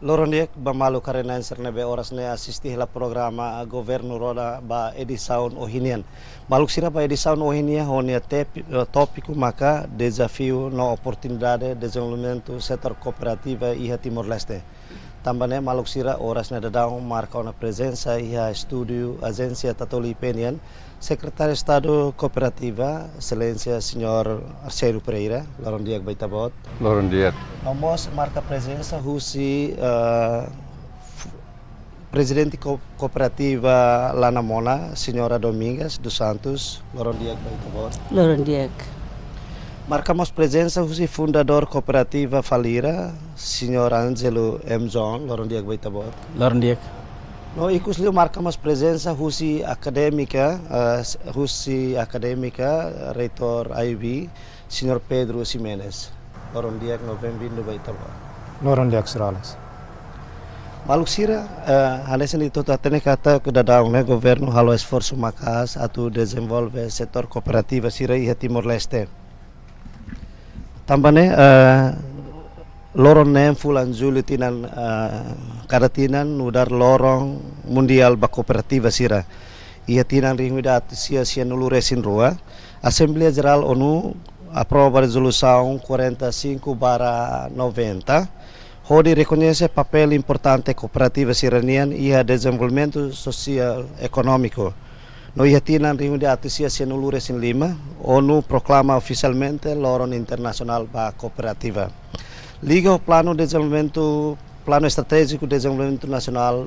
Loroniek bamalu karena sernebe oras ne asisti la programa governo roda ba edição ohinian. Maluk sira ba edição ohinia honia tópico maka desafio no oportunidade de desenvolvimento setor cooperativa e Timor-Leste. Também maluk sira oras ne dadão marca uma presença e a estúdio agência Tatoli Penian, secretário de Estado Cooperativa, excelência senhor Arceiro Pereira, Loron Diak Baitabot. Loron Diak. Nós marca presença Husi presidente cooperativa Lana Mona, senhora Domingues dos Santos, Loron Diak Baitabot. Loron Diak. Marcamos presença Husi fundador cooperativa Falira, senhor Angelo Mzon, Loron Diak Baitabot. Loron Diak. No, ikusliu marcamos presença Husi acadêmica, reitor IB, senhor Pedro Ximenes. Loron Diak, bem-vindo Baitabot. Loron Diak Sirales. Maluk sira, hanesan itu tatene kata ke dadang ne governo halo esforço makas atu desenvolve setor cooperativa sira iha Timor-Leste. Tambane lorong nem fulan Juli tinan karatinan nudar lorong mundial ba cooperativa sira. Ia tinan ringudat sia nulu resin rua. Assembleia Geral ONU aprova resolução 45/90. Onde reconhece papel importante cooperativa siranian e a desenvolvimento social econômico. No ia tinan ringudat sia nulu resin 5. ONU proclama oficialmente lorong internacional ba cooperativa. Liga o Plano Estratégico de Desenvolvimento Nacional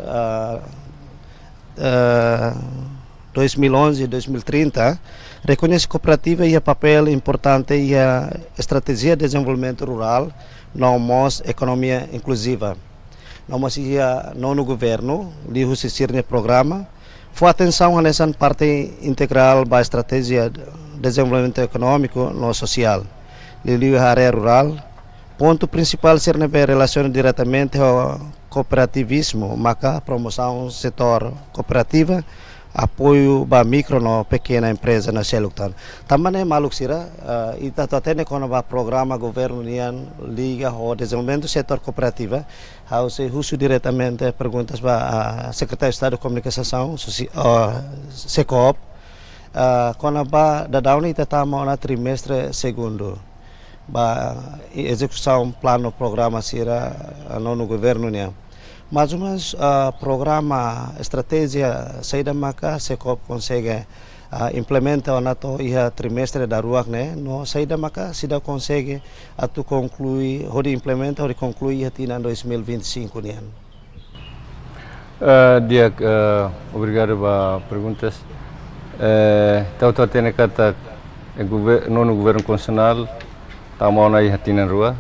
2011-2030 reconhece cooperativa e a papel importante e a estratégia de desenvolvimento rural nomos economia inclusiva. Nomos ia no governo lihu sisirnya programa foi atenção a nessa parte integral da estratégia de desenvolvimento econômico no social. Liu área rural. Ponto principal ser relaciona diretamente ao cooperativismo, maka promoção setor cooperativa, apoio ba micro no pequena empresa na seluktan. Também maluk sira ita tatene kono ba programa governo nian liga ao desenvolvimento setor cooperativa, ao se husu diretamente perguntas ba secretário de Estado de Comunicação, SECOP, kono ba dadauni ita tama na trimestre segundo. Ba execução plano programa sira no governo nia mais ou menos programa estratégia saída maka SECOP consegue implementa nato ia trimestre da ruak ne no saída maka sida consegue atu conclui hodi implementa hodi conclui tina 2025 nian. Diak, obrigado ba perguntas. Tau tene kata no governo constitucional tama ona i hatinan rua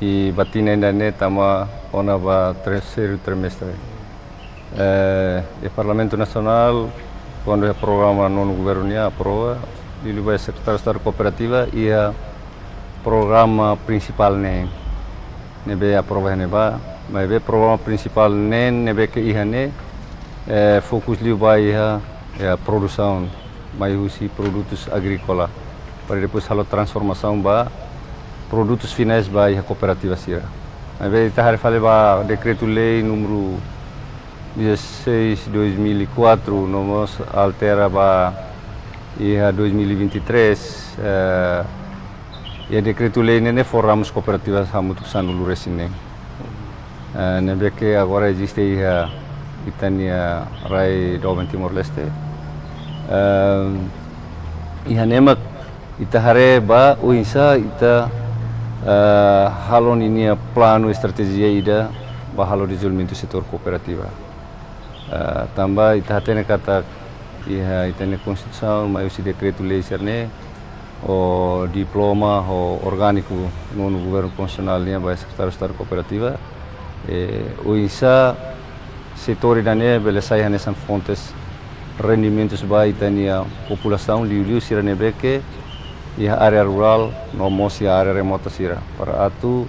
i batina indane tama ona ba terceiro trimestre. O Parlamento Nacional quando o programa non governia aprova ele vai secretário de Estado Cooperativa e a programa principal nebe aprova neba mas o programa principal nebe que ihane fokus liu vai a produção mais usi produtos agrícola para depois halo transformação ba produtos finais ba a cooperativa sira. Aí está a decreto-lei número 16/2004, nomos altera ba a 2023 e decreto-lei nene formamos cooperativas hamutusan dulu resine. Nebe que agora existe a Itania Rai Doven Timor-Leste. Iha nemak ita hare ba uinsa ita halon ini plano estrategia ida ba halo desenvolvimento setor cooperativa. Tambah ita hatene kata iha itane konstituição mai usi decreto-lei serne o diploma o orgânico no governo constitucional nia ba secretário de Estado Cooperativa uinsa setor idane belesai hanesan fontes rendimentos ba itania população liu sira nebeke ia área rural nomos ia área remota sira para atu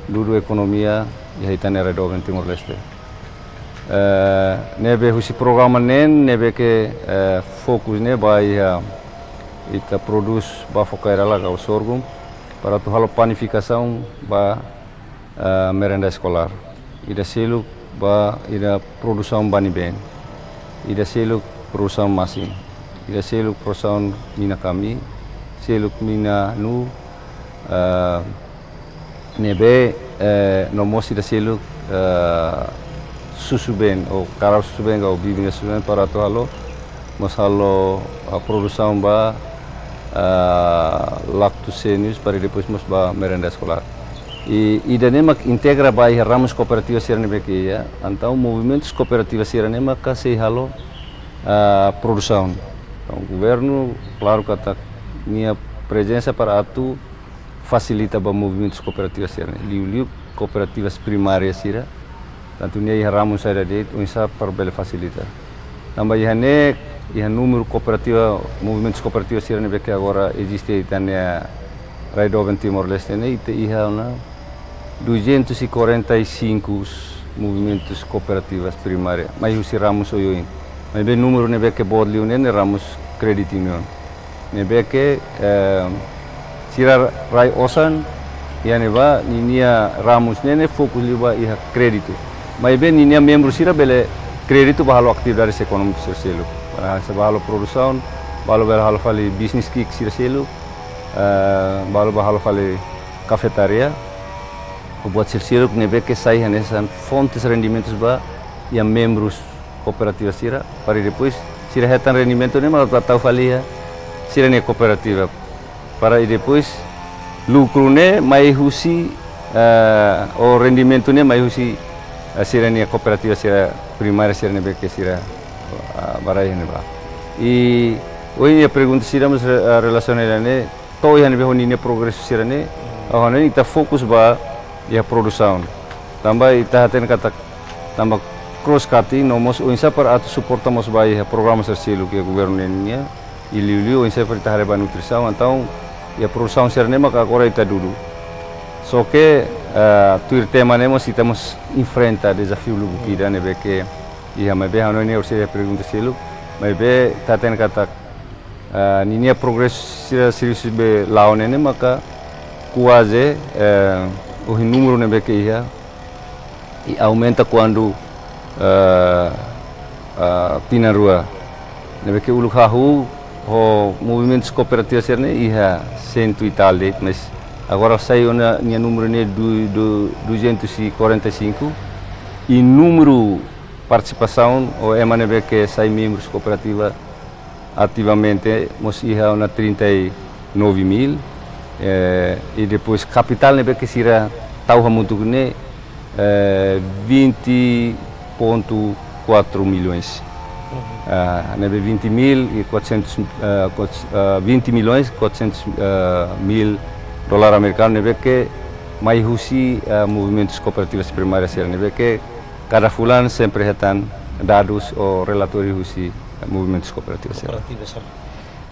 dulu ekonomia ia itania Redoven Timor-Leste. Nebe husi programa nebe que fokus ne ba ia ita produz ba focaira lá o sorghum para tu halo panificação ba merenda escolar. ida seluk ba ida produção bani ben, ida seluk produção masin, ida seluk produção mina kami, seluk mina nu nebe nomos ida seluk susu ben ou karau susu ben ou bibinga susu ben para tu halo mas halo produção ba lactosênios para depois mas ba merenda escolar. E idane mak integra ba ramos cooperativas sirane beke ya, então movimentos cooperativas sirane mak kasih halo produção. Então o governo claro kata minha presença para atu facilita ba movimentos cooperativas sirane. Liu cooperativas primárias sira. Tanto nia ramos saya de unsa para bela facilita. Tambah ihane número cooperativa movimentos cooperativos sirane beke agora existe tania Raidoven Timor-Leste ite iha 245 movimentos cooperativas primárias, mas usi ramos oyoin. Mas bem número nebe que bodli unen ramos credit union. Nebe que sira rai osan yani ba ninia ramos nene fokus liba iha crédito. Mas bem ninia membro sira bele crédito bahalo atividades econômicas selo. Para bahalo produção, bahalo bahalo fali business kick sira selo. Bahalo fale cafetaria, o buat silsiru nebe que sai hanesan fontes rendimentos ba yang membros cooperativa sira para depois sira hetan rendimento ne malah tahu falia sira ne cooperativa para depois lucro ne mai husi o rendimento ne mai husi sira ne cooperativa sira primária sira nebe que sira barai ne ba. E hoje a pergunta sira mas relacionada ne to yang lebih ini progres sirane, awalnya kita fokus ba ya produção, tambah kita haten kata tambah cross cutting, nomos unsa para atu suportamos ba ya programa sersilu ke governo nia, iliu unsa para kita hareba nutrição, então ya produção sirane maka agora kita dulu, so que tuir tema nemos estamos enfrenta desafio lugu kita nebe que ia mas be hano nia ursia pergunta silu, mas be haten kata ninia progres serius be lawan ini maka quase o número nebe que ia e aumenta quando tina rua nebe que ulu hahu o movimentos cooperativos serne ia 100 e tal mas agora saiu na nia número ne 245 e número participação o nebe que sai membros cooperativa ativamente nós ia na 39.000 e depois capital nebe que sira tahu muito ne 20.4 milhões nebe 20 milhões 400 mil dólar americano nebe que mai husi movimentos cooperativos primários nebe que cada fulano sempre retan dados ou relatório husi movimentos cooperativos.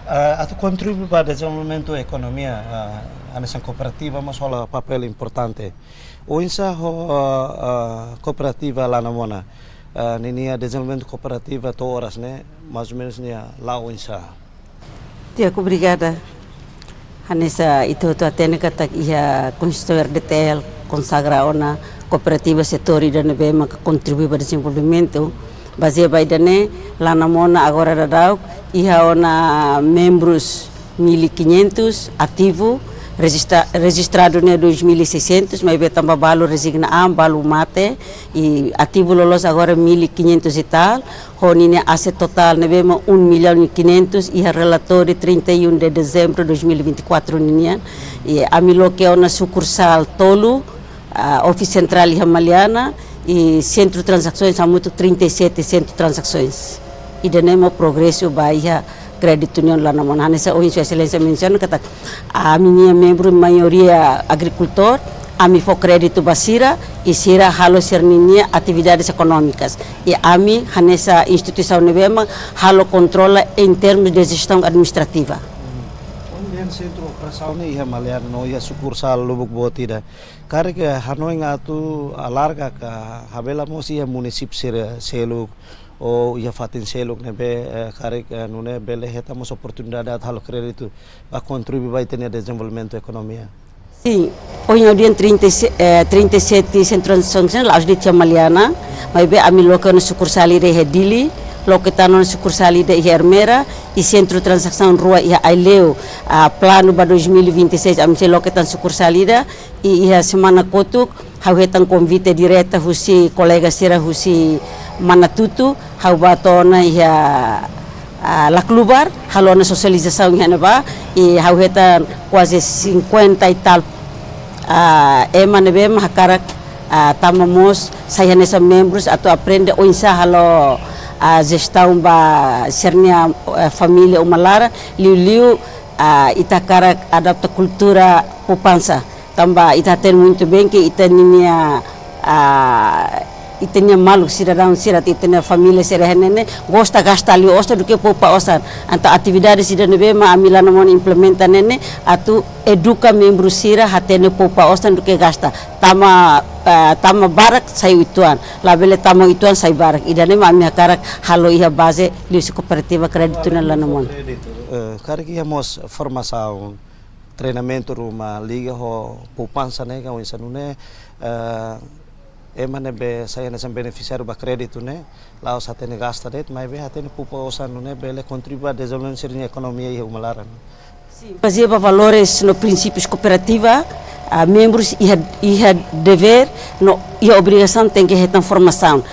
Atau contribui para desenvolvimento da economia, a nessa cooperativa mas olha papel importante. Oinsa cooperativa lá na Mona, ninia desenvolvimento cooperativa to horas né, mais ou menos nia lá oinsa. Tiago, obrigada. Hanessa itu atene kata ia consultor detail consagra ona cooperativa setor dan bema contribui para desenvolvimento. Baseia baidane lá na Mona agora radau ia ona membros 1.500 ativo registrado ne 2.600 mas be tambah balu resigna balu mate e ativo lolos agora 1.500 e tal honine asset total ne bema 1.500.000 e relatório 31 de dezembro de 2024 ninian e amilo que ona sucursal tolo office central Hamaliana e centro de transações há muito 37 centro de transações e denemo progresso bahia crédito união lá na Mona nessa hoje sua excelência menciona que a minha membro maioria agricultor a mi for crédito basira e sira halo serninia atividades econômicas e a mi nessa instituição nebema halo controla em termos de gestão administrativa. Onde centro operação ni ia malian no ia sucursal Lubuk Botida. Kare ke hanoi ngatu alarga ka habela mosi ia municip selu o ia fatin seluk nebe kare nune bele heta mos oportunidade halo crédito a contribuir vai ter desenvolvimento economia. Sim, hoje no dia 37 Centro Transaccional, aos de Chamaliana, mas bem a mim local no sucursal de Redili, local está no sucursal de Hermera e Centro Transação Rua e Aileu, plano para 2026, a mim local está no sucursal e a semana kotuk, hau hetan convite direta husi colega sira husi Manatutu, hau batona ia la klubar, halo na sosialização yang ba, e hau hetan quase 50 e tal ema nebe mahakarak tamamos saya nessa membros atau aprende o insa halo gestão ba sernia família umalara liu itakarak adapta cultura poupança tamba itaten muito bem que itania itanya malu cidadão sirat itanya família serhenene gosta gasta ali osta do que poupa osan anta atividade cidadão ma amila namon implementa nene atu educa membro sira hatene poupa osan do que gasta tama barak sai ituan labele tama ituan sai barak idane ma ami karak halo iha base liusi cooperativa crédito na namon kariki hamos formação treinamento ruma liga ho poupança né que insanune emane be saya nessa beneficiário ba crédito né lá os atene gasta det mas be atene pupa osan né bele contribua a desenvolvimento da economia e humalara. Fazia valores no princípios cooperativa, membros e dever no e obrigação tem que ter formação.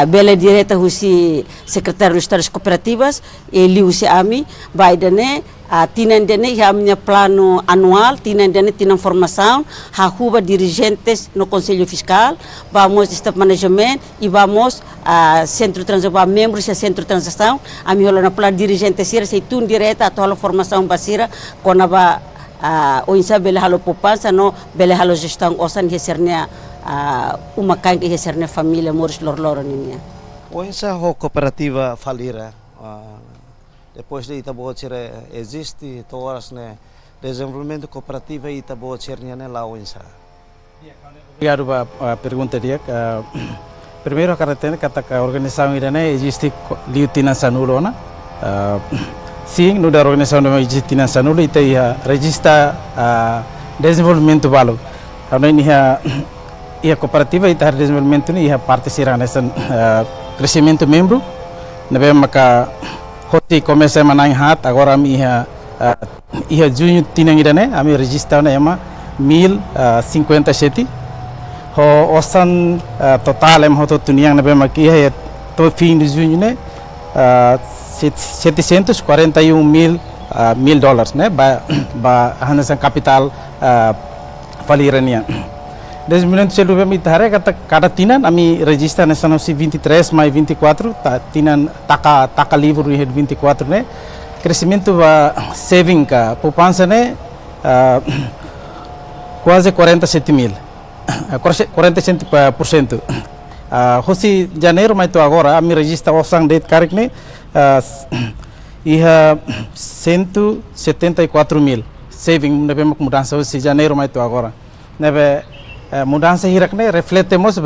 Bela direta husi secretário de Estado cooperativas ele husi ami vai dane tinan dene ia minha plano anual tinan dene tinan formação hahuba dirigentes no conselho fiscal vamos staff management e vamos centro transação membros e centro transação a mi hola na plano dirigente sira sei tun direta atau halo formação basira kona ba o insa bele halo poupança no bele halo gestão osan resernia uma kain que resernia família moros lor ninia o insa ho cooperativa falira depois de Itaboa-Tira existe todas né desenvolvimento cooperativo e Itaboa-Tira né lá o insa. Obrigado pela pergunta dia. Primeiro kata a organização irane existe liutina sanulona. Sim, no da organização não existe tina sanulo e ia registra desenvolvimento valo. Agora ia cooperativa e tar desenvolvimento ni ia parte sira nessa crescimento membro. Nabe maka hoti começa manai hat agora mi ia junho tinang irane ami register na ema 1057 ho osan total em hoto tuniang nabe maki ia to fim de junho ne $741,000 né ba hanasan capital falirania. Desenvolvimento celular mi thare kata tinan ami register nessa nosi 23 mais 24 tinan taka livro 24 né crescimento saving ka poupança né quase 47,000 47%. Hosi janeiro mais to agora ami register osang date karik né ia 174,000 saving nebe mudança hosi janeiro mais to agora nebe mudança hirak ne refletemos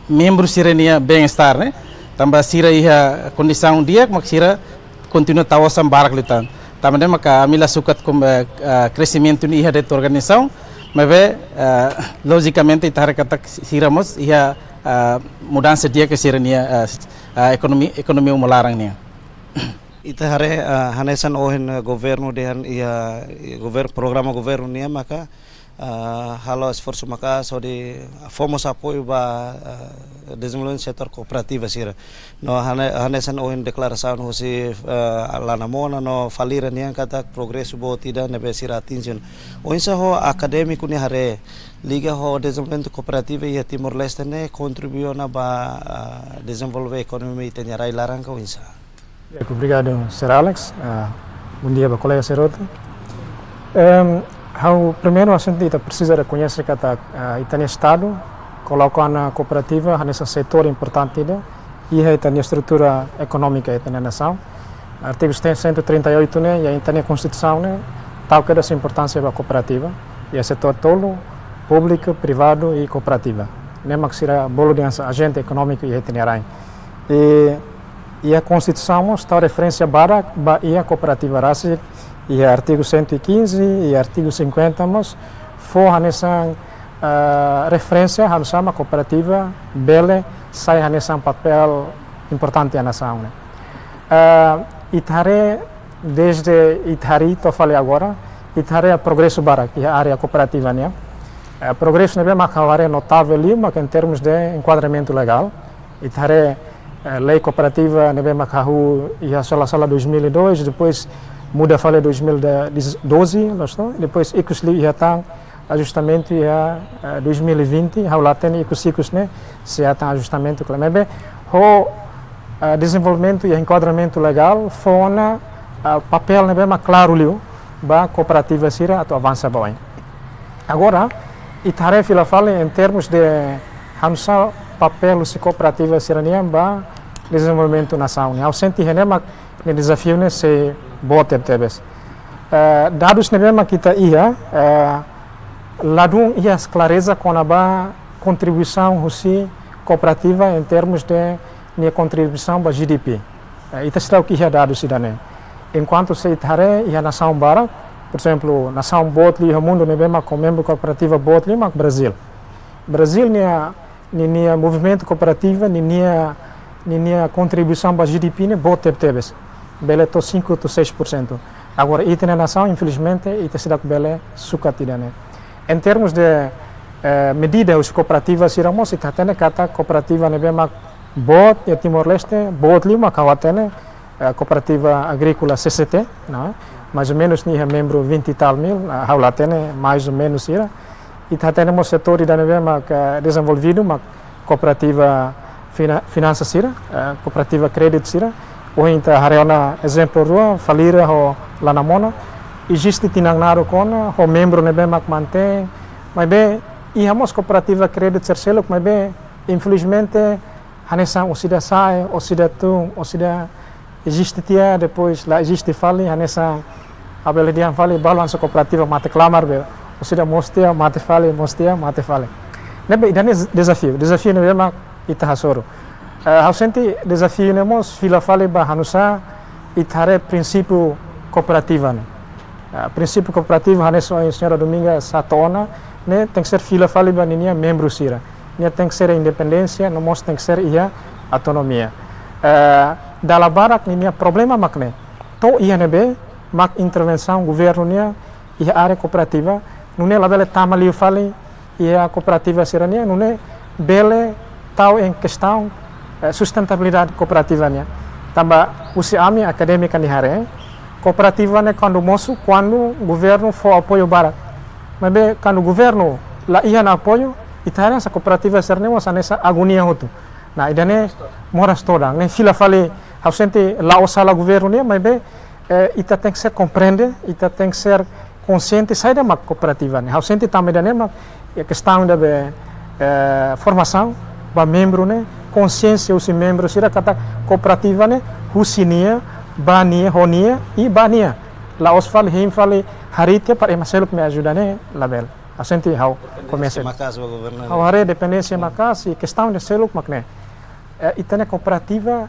membros sirenia bem-estar né tambah sira ia condição dia mak sira continua tawasan barak litan também maka amila sukat com crescimento ni ia de organização mas logicamente itar kata siramos ia mudança dia que sirenia ekonomi umalarang ni ita hare hanesan ohen governo dehan ia programa governo nia maka halo esforço maka so de fomos apoio ba desenvolvimento setor cooperativa sira no hanesan ohen declaração hosi lana mona no falira niang kata progresso bo tida nebe sira atinjun oinsa ho acadêmico ni hare liga ho desenvolvimento cooperativa e Timor Leste ne contribuiu na ba desenvolver economia itenya rai larang ka oinsa. Obrigado, Sir Alex. Bom dia, colega Seroto. Primeiro, a gente precisa reconhecer que o Estado coloca na cooperativa nesse setor importante e a estrutura econômica da nação. Artigo 138 e a Constituição tal que essa importância da cooperativa e o setor todo, público, privado e cooperativa. Nem que será bolo de agente econômico e itinerário. E a Constituição está referência para a cooperativa raça e artigo 115 e artigo 50 mas for nessa referência a sama cooperativa bele sai nessa papel importante a nação, né? Itare desde Itari tô falei agora Itare a progresso bara que é a área cooperativa, né? Progresso nebe macavare notável ali, mas em termos de enquadramento legal. Itare lei cooperativa nebe macahu e a sala 2002, depois muda falei 2012, depois icusli já tá ajustamento ia 2020, hau laten icus né? Se há ajustamento que nebe o desenvolvimento e enquadramento legal fona papel nebe ma claro liu ba cooperativa sira atau avança bem. Agora Itare fila fala em termos de hamsa papel se cooperativa sirania ba desenvolvimento nação. Ao senti henema ne desafio ne se boter tebes. Dados nebe kita ia ladung ia clareza com a ba contribuição husi cooperativa em termos de minha contribuição para GDP. Itu será o que ia dados sidane. Enquanto se Itare ia nação bara, por exemplo, nação Botli, o mundo nebe com membro cooperativa Botli, mas Brasil. Brasil nia movimento cooperativo, nia contribuição para GDP ne boter tebes. Bele to 5 to 6%. Agora ita na nação, infelizmente, ita será que bele suka tidane. Em termos de medidas cooperativas, siramos ita tene kata cooperativa nebe mak Bot e Timor-Leste, Botli, mak kawatene cooperativa agrícola CCT, não é? Mais ou menos nia membro 20 e tal mil, haula tene mais ou menos ira. E temos setor da neve mak desenvolvido, mak cooperativa finanças sira, cooperativa crédito sira. O inta hariona exemplo rua falira ho lanamona. Existe tinangnaro kona ho membro neve mak mantém, mas be ihamos cooperativa crédito sercelo, mas be infelizmente hanesa osida sai, osida tung, osida existe tia depois lá existe fali hanesa abel dia fali balança cooperativa mate clamar be osida mostia mate fali nebe idane desafio nebe mak ita hasoro ausenti desafio nemos fila fali ba hanusa itare prinsípio cooperativa né prinsípio cooperativa hanesa a senhora Dominga Satona né tem que ser fila fali ba ninia membro sira né tem que ser independência não mos tem que ser ia autonomia dalam barak ni problema makne to ia nebe mak intervenção governo nia ia área cooperativa nune labele tamali fali ia cooperativa sirania nune bele tau em questão sustentabilidade cooperativa nia tamba usi ami acadêmica ni hare cooperativa ne quando governo for apoio barak mas be quando governo la ia na apoio itara essa cooperativa sirania was nessa agonia hotu na idane moras toda ne fila fali ausente lá o sala governo né mas bem ita tem que ser compreender ita tem que ser consciente sai da cooperativa né ausente também da né a questão da formação para membro né consciência os membros será kata cooperativa né husinia bania honia e bania lá os fala him fala haritia para emaselo me ajuda né label ausente how começa how hare dependência macas e questão de selo macne ita né cooperativa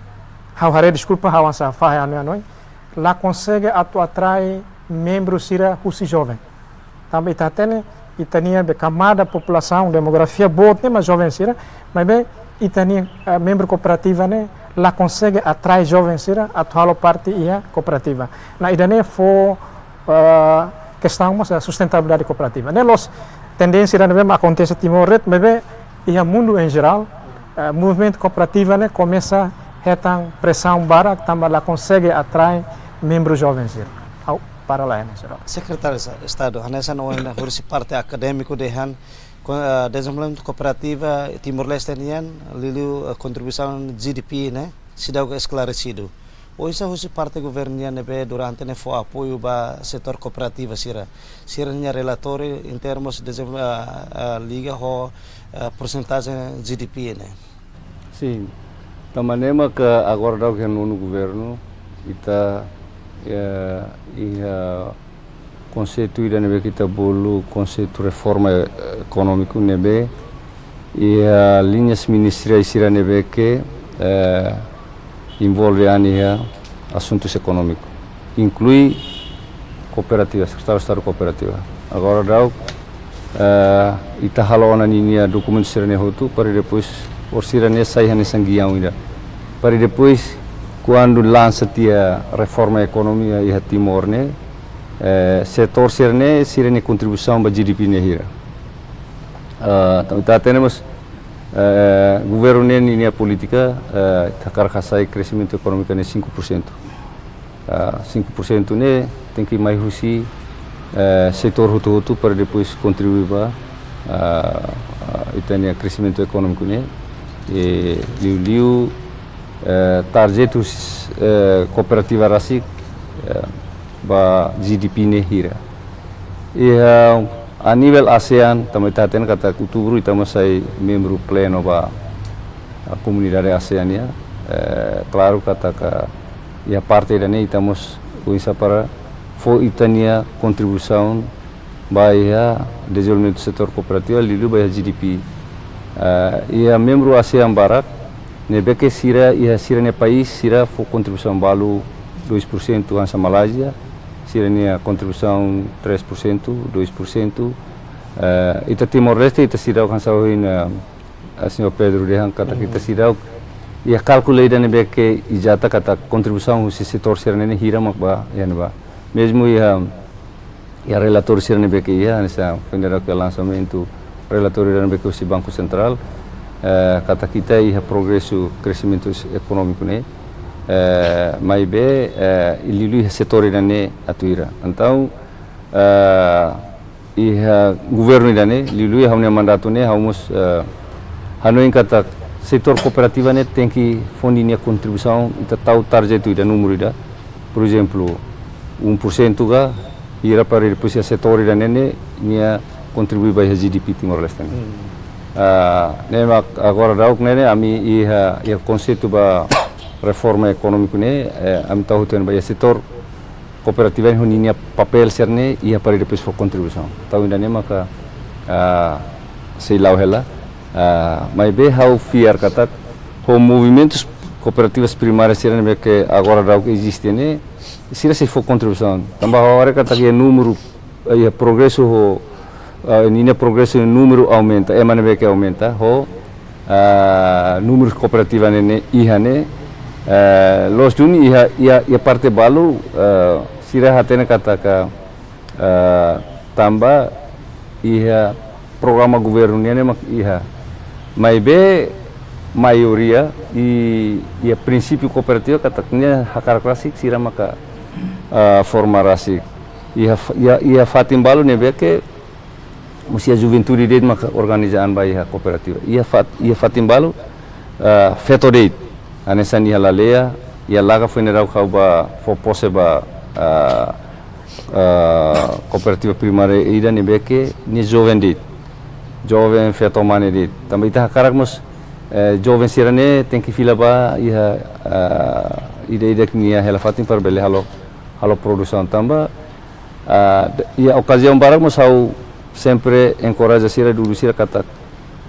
how hare desculpa how asa fa noi lá consegue atrai membros sira husi jovem também tá tene itania be camada população demografia boa mas jovem sira mas bem itania membro cooperativa né lá consegue atrai jovem sira atual parte ia cooperativa na idane for questão mas a sustentabilidade cooperativa né los tendência da mesma acontece Timor-Leste mas bem ia mundo em geral movimento cooperativa né começa hetang pressão barak também lá consegue atrai membros jovens para lá né Secretário de Estado hanesa no ainda kursi parte acadêmico de han desenvolvimento cooperativa Timor-Leste nian lilu contribuição GDP né sidau esclarecido hoje kursi parte governian nebe durante ne fo apoio ba setor cooperativa siranya relator em termos de liga ho porcentagem GDP né sim da maneira que agora dá que no governo kita ia constituída nebe kita bolu conceito reforma econômico nebe ia linhas ministeriais sira nebe que envolve ania assuntos econômicos inclui cooperativa, secretário de Estado cooperativa. Agora dá ita halo na ninia documento sirane hotu para depois or sirane sai hane sangião ainda. Para depois quando lança tia reforma economia e Timor ne setor sirane contribuição para GDP ne hira. Então temos governo ne ninia política takar kasai crescimento econômico ne 5%. 5% ne tem que mais rusi setor hutu para depois contribuir para itania crescimento econômico ne e liu targetus cooperativa rasik ba GDP ne hira e a nível ASEAN também taten kata outubro estamos sai membro pleno ba a comunidade ASEAN ya claro kata ka e a parte da ne estamos com isso para for itania contribuição para desenvolvimento do setor cooperativo lilu para GDP e a membro ASEAN Barat nebe que sira ne país sira for contribuição balu 2% ansa Malásia sira ne contribuição 3% 2% ita Timor-Leste ita sira ansa hoin a senhor Pedro Dehan kata kita sira e a calculei da nebe que ijata kata contribuição o setor sira ne hira makba yan ba mesmo e a relator sira nebe que ia nessa federal que lançamento relator nebe que o Banco Central kata kita ia progresso crescimento econômico ne mai be ililu setor ne atuira então governo ne lilu hamne mandato ne hamus hanoin kata setor cooperativa ne tem que fondinia contribuição ita tau target ida número ida por exemplo 1% ga ira para depois a setor ne nia contribui para GDP Timor-Leste agora dauk ne ami ia conceito ba reforma econômico ne am tahu ten ba setor cooperativa honia papel serne ia para depois for contribuição tahu ainda ne maka sei lau hela mai be how fiar kata ho movimentos cooperativas primárias serne que agora dauk existe ne sira se for contribuição tambah hora kata que número ia progresso nina progresso número aumenta mana be que aumenta número cooperativa ne ihane los juni ia parte balu sira hatena kata ka tamba ia programa governo ne mak iha mai be maioria ia princípio cooperativo kataknya hakar klasik sira maka forma rasik ia fatim balu ne be que musia juventude de maka organizaan ba ia cooperativa ia fatim balu feto date anessa ni halalea ia laga funeral kau ba for pose ba cooperativa primária ida ne be que ni jovem date jovem feto mane date também ita hakarak mus jovem sirane tem que fila ba ia ida que nia hela fatim para bele halo produção tamba ia ocasião barak mus au sempre encoraja sira dulu sira kata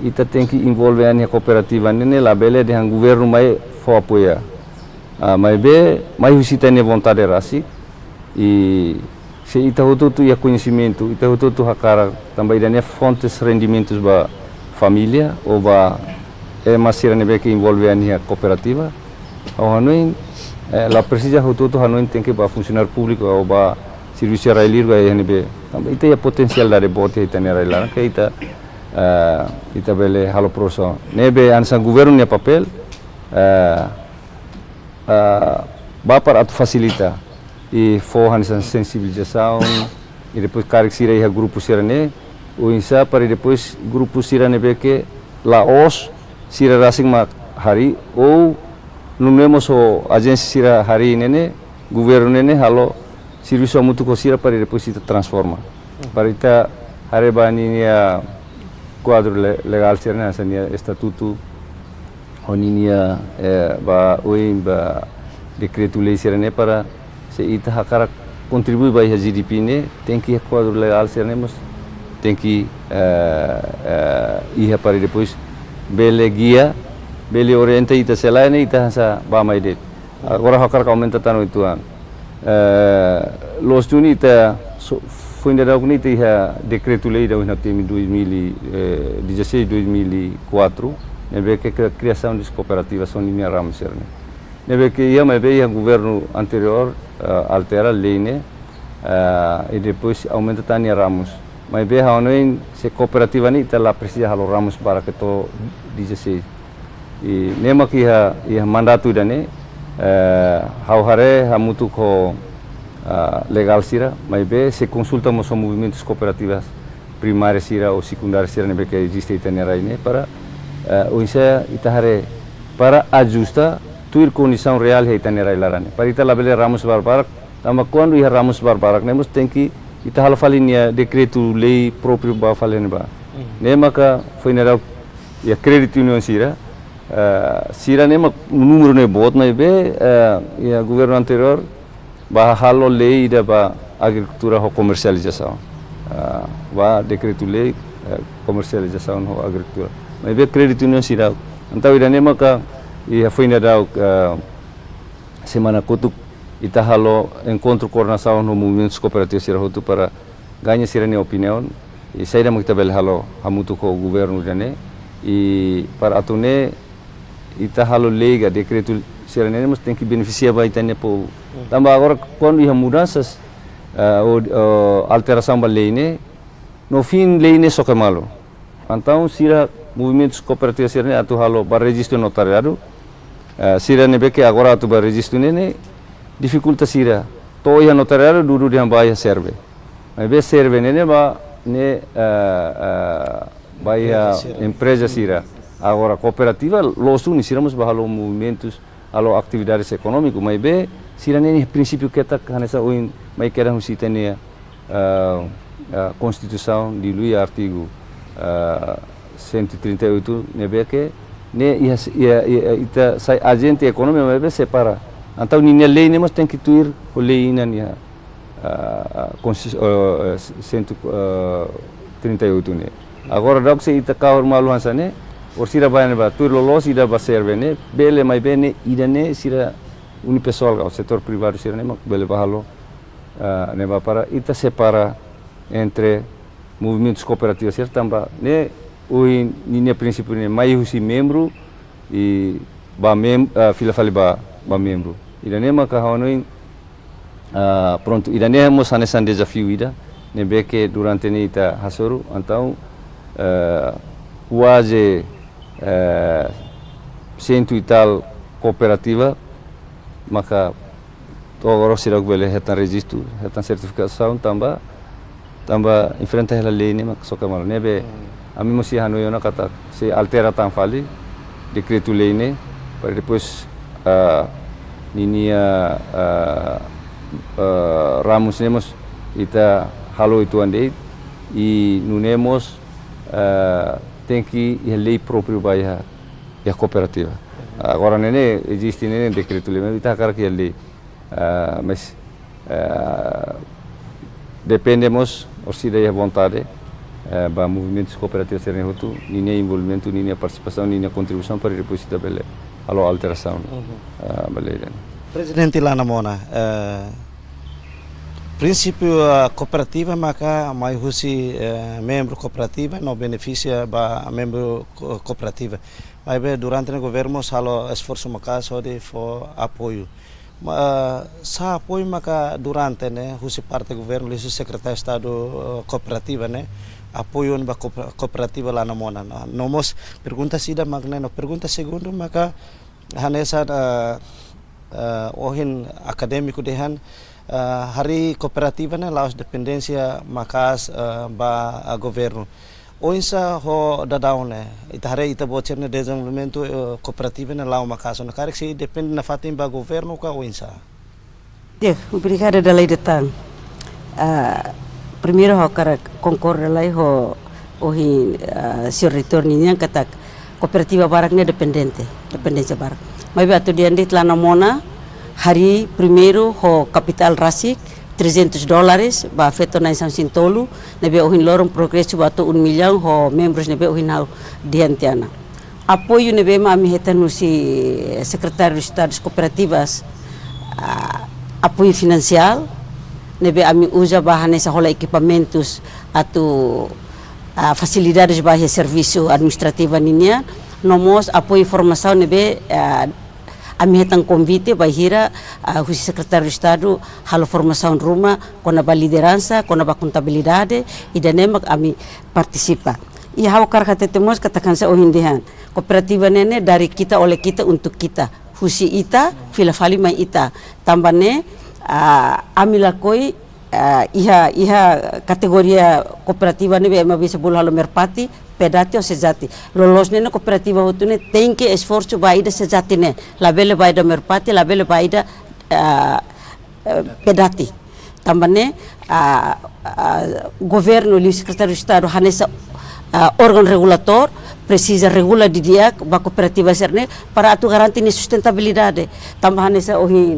ita tem que envolver a cooperativa nene la bele de governo mai fo apoia mai be mai usita ne vontade rasi e se ita hutu ia conhecimento ita hutu hakara também da ne fontes rendimentos ba família ou ba masira ne be que envolver a cooperativa ou hanoin la precisa hutu hanoin tem que ba funcionário público ou ba serviço railir ga ne be também ita potensial dari bote ita ne railar que ita bele halo proso nebe ansa governo ne papel ba para facilita e for ansa sensibilização e depois carik sira ia grupo sira ne o insa para depois grupo sira ne be que laos sira rasing mak hari ou nunemos o agência sira hari nene governo nene halo serviço mutu ko sira para depois ita transforma para ita harebani nia quadro legal sirna sania estatuto honinia ba oim ba decreto lei sirne para se ita hakara contribui ba GDP ne tem que quadro legal sirne mas tem que ia para depois bele guia bele orienta ita selain ita sa ba mai det agora hakara aumenta tanu ituan los tu ni ita foi ainda dau ni ita decreto-lei da UNATM 2016-2004, nebe que a criação de cooperativas são linha ramos né. Nebe que ia mas veio o governo anterior altera a lei né, e depois aumenta tania ramos. Mas bem a noin se cooperativa ni ita lá precisa halo ramos para que to 16. E nema que ia mandato da né, hare hamutu ko legal sira, mas bem se consultamos os movimentos cooperativas primárias sira ou secundárias sira nebe que existe itanerai né para o insa itahare para ajustar tuir condição real he itanerai larane. Para ita labele ramos barbarak, tama quando ia ramos barbarak nemos tem que ita hal falinia decreto lei próprio ba falene ba. Nema ka foi nera ia credit union sira. Sira nema número ne bot mas bem ia governo anterior ba halo lei da ba agricultura ho comercialização. Ba decreto lei comercialização ho agricultura. Mas bem credit union sira. Então ida nema ka ia foi nera semana kutuk ita halo encontro coordenação no movimentos cooperativos sira hotu para ganhar sira ne opinião e saída mo kita bel halo hamutu ko governo dane e para atune ita halo lega decreto sira ne tem que beneficiar ba itane po tambah agora quando ia mudanças alteração ba lei ne no fim lei ne soca malo então sira movimentos cooperativos sira ne atu halo ba registro notariado sira ne be que agora atu ba registro ne dificulta sira to ia notariado dulu dia ba serve mas be serve ne ba ne ba empresa sira agora cooperativa los unis siramos ba halo movimentos halo atividades econômicas mas be sira ne princípio que tá kanesa oin mai queda um sitenia constituição de lui artigo 138 ne be que ne ita sai agente econômico mas be separa então ninha lei nemos tem que tuir o lei ina nia 138 ne agora dog se ita kaur malu hansane or sira bane ba tuir lolos ida ba serve ne bele mai bene ida ne sira unipessoal o setor privado sira ne mak bele bahalo ne ba para ita separa entre movimentos cooperativos sira tamba ne o ninha princípio ne mai husi membro e ba fila fali ba membro ida ne maka hanoin pronto ida ne mo sanesan desafio ida ne beke durante ne ita hasoru então quase cento e tal cooperativa maka to agora sira bele hetan registro hetan certificação tamba enfrenta ela lei ne mak soka mal ne be ami mo si hanoy na kata se altera tan fali decreto lei ne para depois ninia ramos nemos ita halo itu andei e nunemos tem que a lei próprio vai a cooperativa agora nene existe nene decreto lei mas ita cara que a lei mas dependemos orsi da vontade ba movimentos cooperativos serem hotu ninia envolvimento ninia participação ninia contribuição para depois ita bele halo alteração bele Presidente Lana Mona, princípio cooperativa maka mai husi membro cooperativa no beneficia ba membro cooperativa. Mas durante o governo halo esforço maka so de for apoio. Sa apoio maka durante né husi parte governo lisu secretário de estado cooperativa né apoio ba cooperativa Lana Mona. Nomos pergunta sida magna no pergunta segundo maka hanesa ohin akademiko dehan hari cooperativa né laos dependência makas ba governo oinsa ho dadau né itare ita bocer né desenvolvimento cooperativa né lao makas no karek se depende na fatim ba governo ka oinsa obrigada da lei de tang primeiro ho kara concorda lai ho ohin sir retorninya katak cooperativa barak né dependência barak mas batu dia di Lana Mona hari primeiro ho capital rasik $300 ba feto na São Sintolo nebe ohin lorong progresso batu 1 milhão ho membros nebe ohin hau diantiana apoio nebe ma mi hetanu si secretário de Estado das cooperativas apoio finansial, nebe ami usa bahan nessa rola equipamentos atu facilidades bahan serviço administrativo ninia, nomos apoio formação nebe ami hetang convite bahira o secretário de Estado halo formação rumah kona ba liderança kona ba contabilidade e danemak ami participa. E hau karkata temos katakan sa ohindihan kooperativa nene dari kita oleh kita untuk kita husi ita filafali mai ita tambane ami lakoi iha kategoria kooperativa nebe ema bisa bula halo merpati pedati o sejati lolos nene kooperativa hutune tem que esforço baida sejati ne labele baida merpati labele baida pedati tambane governo e secretário de Estado hanesa órgão regulator precisa regular di dia ba cooperativa serne para atu garanti ni sustentabilidade tambahan nessa ohi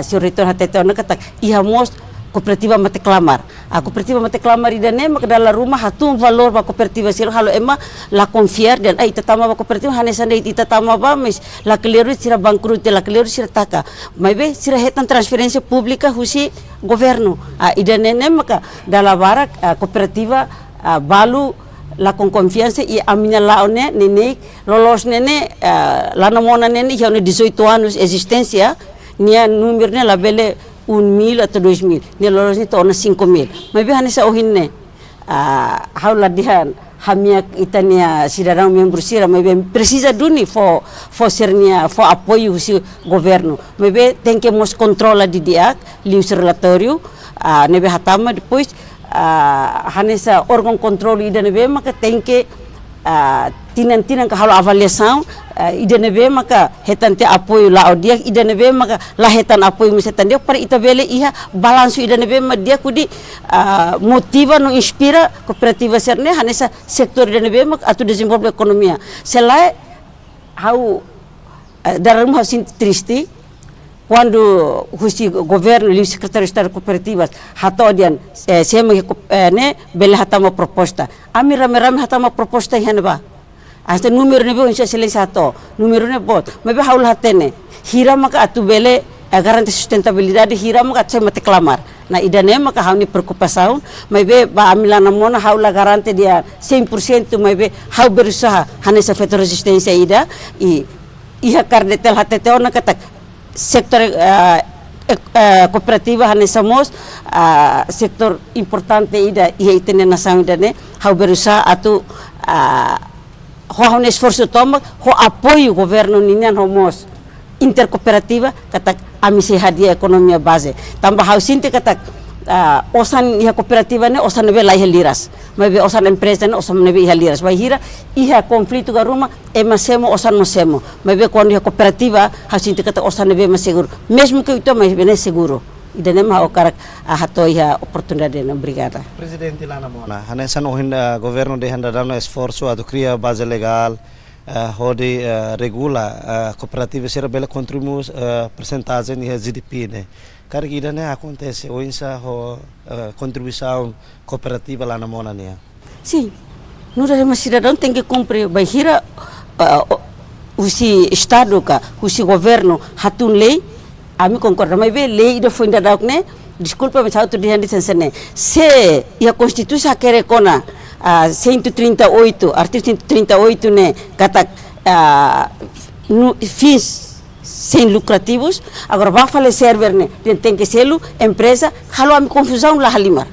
senhor reitor hatetona kata ihamos cooperativa mate clamar a cooperativa mate clamar idane mak dalam rumah hatum valor ba cooperativa sir halo ema la confiar dan ai tatama ba cooperativa hanesa nei tatama ba mes la cleru sira bangkrut la cleru sira taka mai be sira hetan transferência pública husi governo idane ne maka dalam barak cooperativa balu la con confiança e a minha laone nene lolos nene la namona nene já ne 18 anos existência nia número ne la bele 1.000 atau 2.000 nia lolos ni tona 5.000 mas bihane sa ohinne haula dihan hamia itania cidadão membro sira mas bem precisa duni for sernia for apoio si governo mas bem tem que mos controla di dia lius relatório nebe hatama depois hanesa órgão controle IDNB maka tem que tinan-tinan ke halo avaliação IDNB maka hetante apoio lá o dia IDNB maka la hetan apoio mesetan dia para itabele iha balanço IDNB ma dia kudi motiva no inspira cooperativa serne hanesa sektor IDNB maka atu desenvolve economia selai hau dalam hal triste quando o governo e o secretário de Estado de Cooperativas hatodian sema ne bele hatama proposta ami rame-rame hatama proposta ihan ba asta número ne bo insya satu número ne bot mebe haul hatene hira maka atu bele garanti sustentabilidade hira maka sema te clamar na idane maka hauni preocupação mebe ba amila namona haula garanti dia 100% mebe hau berusaha hanesa feto resistência ida e iha kardetel hateteona katak sektor cooperativa hanesamos sektor importante ida ia itene nação ida ne hau berusaha atu ho esforço toma ho apoio governo ninian homos intercooperativa katak amisi hadia ekonomia base tambah hau sinte katak osan iha cooperativa ne osan nebe lai liras mas osan empresa ne osan nebe iha liras vai hira iha conflito garuma emasemo osan mosemo mas quando iha cooperativa hasinti kata osan nebe mas seguro mesmo que itu mas bene seguro idane ma okarak hato iha oportunidade na brigada presidente lá na mona hanesan ohin governo de handa dano esforço adu cria base legal hode regula cooperativa será bela contribuição percentagem de GDP né cara que ainda não acontece ou insa contribuição cooperativa lá na mona né sim no da cidadão tem que cumprir vai hira o estado ka o governo hatun lei ami concordo mas be lei do foi ainda né desculpa mas auto de sensene se a constituição quer kona 138 artigo 138 né kata fins sem lucrativos agora vai falecer verne tem que ser empresa halo ami confusão lá halimar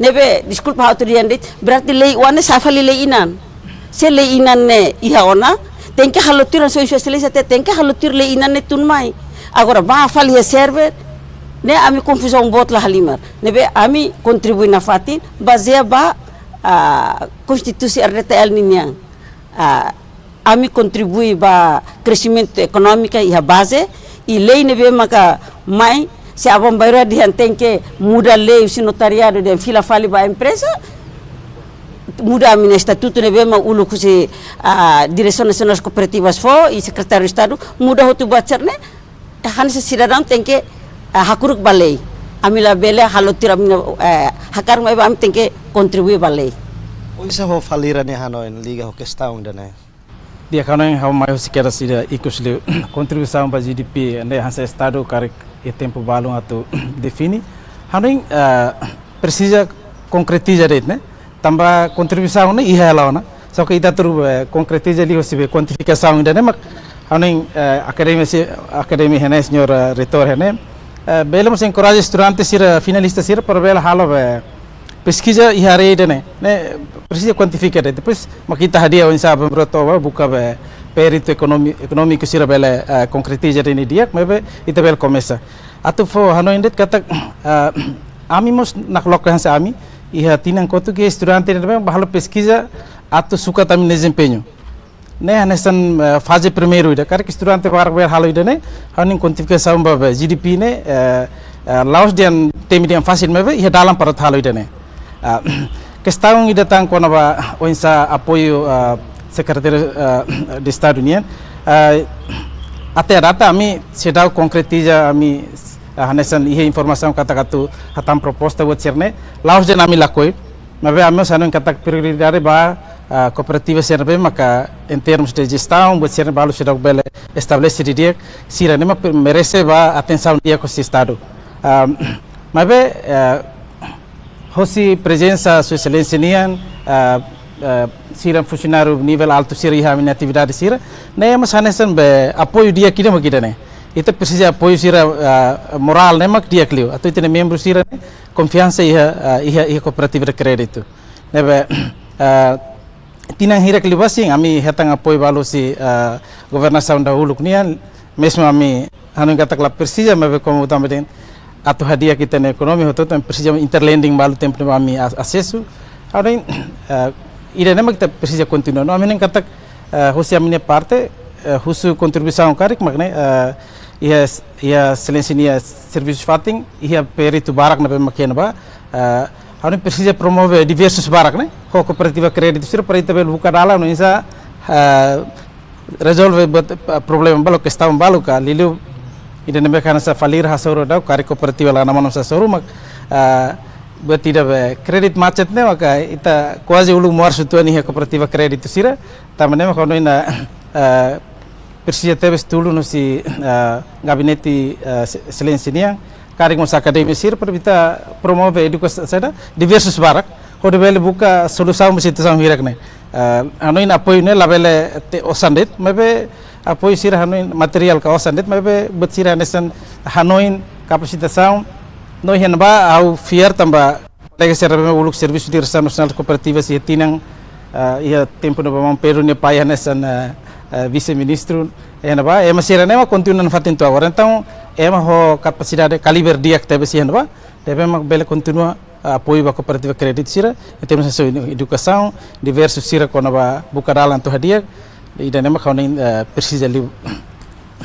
nebe desculpa autoridade berarti lei wane safali lei inan se lei inan ne iha ona tem que halo tiran so especialista tem que halo tir lei inan ne tunmai agora vai fali server ne ami confusão bot lah halimar nebe ami contribui na fatin baseia ba konstitusi RDTL ninya ami contribui ba crescimento econômico e a base e lei nebe maka mai se abang bairro dihan tem que muda lei o notariado de fila fali ba empresa muda a minha estatuto nebe ma ulu kusi direção nacional das cooperativas fo e secretário de Estado muda hotu bacer ne han se cidadão tem que hakuruk balei amila bele halotir amina hakar mai am tem que contribuir balei Isa ho falira ne hanoin liga ho questão da né dia kanan hau mai sekitar sida ikut contribuição para GDP ande hansa estado karek tempo balão atu define hanin precisa concretizar det né tamba contribuição né ia lá né só que ita tur concretiza ali você quantificação ainda né mas hanin academia né senhor reitor né bela mas encoraja estudantes sira finalista sira para bela halo pesquisa ia rede né precisa quantificar depois makita hadia onsa pemroto buka perito econômico sira bela concretiza ini dia mas ita bela começa atu fo hano indet kata ami mos naklokahan sa ami ia tinang kotu que estudante também bahalo pesquisa atu suka também desempenho né nesan fase primeiro ida cara que estudante para ver halo ida né hanin quantificação ba GDP né laos dian temi dian fase mebe ia dalam para halo ida né questão ida tang kona ba onsa apoio secretário de Estado União até data ami sedau concretiza ami hanesan ihe informação kata-kata hatam proposta buat cerne laos je nami lakoi mabe ame sanu kata prioridade ba cooperativa serve maka em termos de gestão buat cerne balu sedau bele estabelece dia sira nema merece ba atenção dia com estado mabe hosi presença sua excelência nian sira funcionário nível alto sira iha min atividade sira né mas hanesan be apoio dia kida makida né itu precisa apoio sira moral né mak dia clio atau itu membro sira confiança iha cooperativa de crédito nebe tinang hira clio basing ami hetang apoio balu si governação da uluk nian mesmo ami hanu kata kala precisa mebe como também atau hadiah kita na ekonomi hoto tam precisa interlending balu tempo ami acesso além ira né mak precisa continuar no ami kata hosi ami parte husu contribuição karik makne ia selencia serviços fating ia perito barak na makian ba harum precisa promover diversos barak né cooperativa crédito sira para ita bel buka dala no isa resolve problema balo questão balo ka lilu ida nembe kana sa falir hasoro da kari cooperativa la nama sa soru mak tidak kredit macet ne maka ita quase ulu muar sutuani cooperativa crédito sira tamane mak ono ina precisa ter estudo no si gabinete excelência niang karing mos academia sir para kita promover educação sada diversos barak hode bele buka solução situação hirak ne anoin apoio ne labele te osandet mebe apoio sir hanoin material ka osandet mebe bet sir nesan hanoin capacitação no henba au fiar tamba lega ser uluk serviço de direção nacional cooperativa si tinang ia tempo no bamang peru ne paya nesan vice-ministro enaba ema sirane continuam fazendo agora então ema ho capacidade calibre dia que teve enaba deve mak bele continua apoio ba cooperativa crédito sira em termos de educação diversos sira kona ba bukaral anto hadia ida nema kaunin precisa li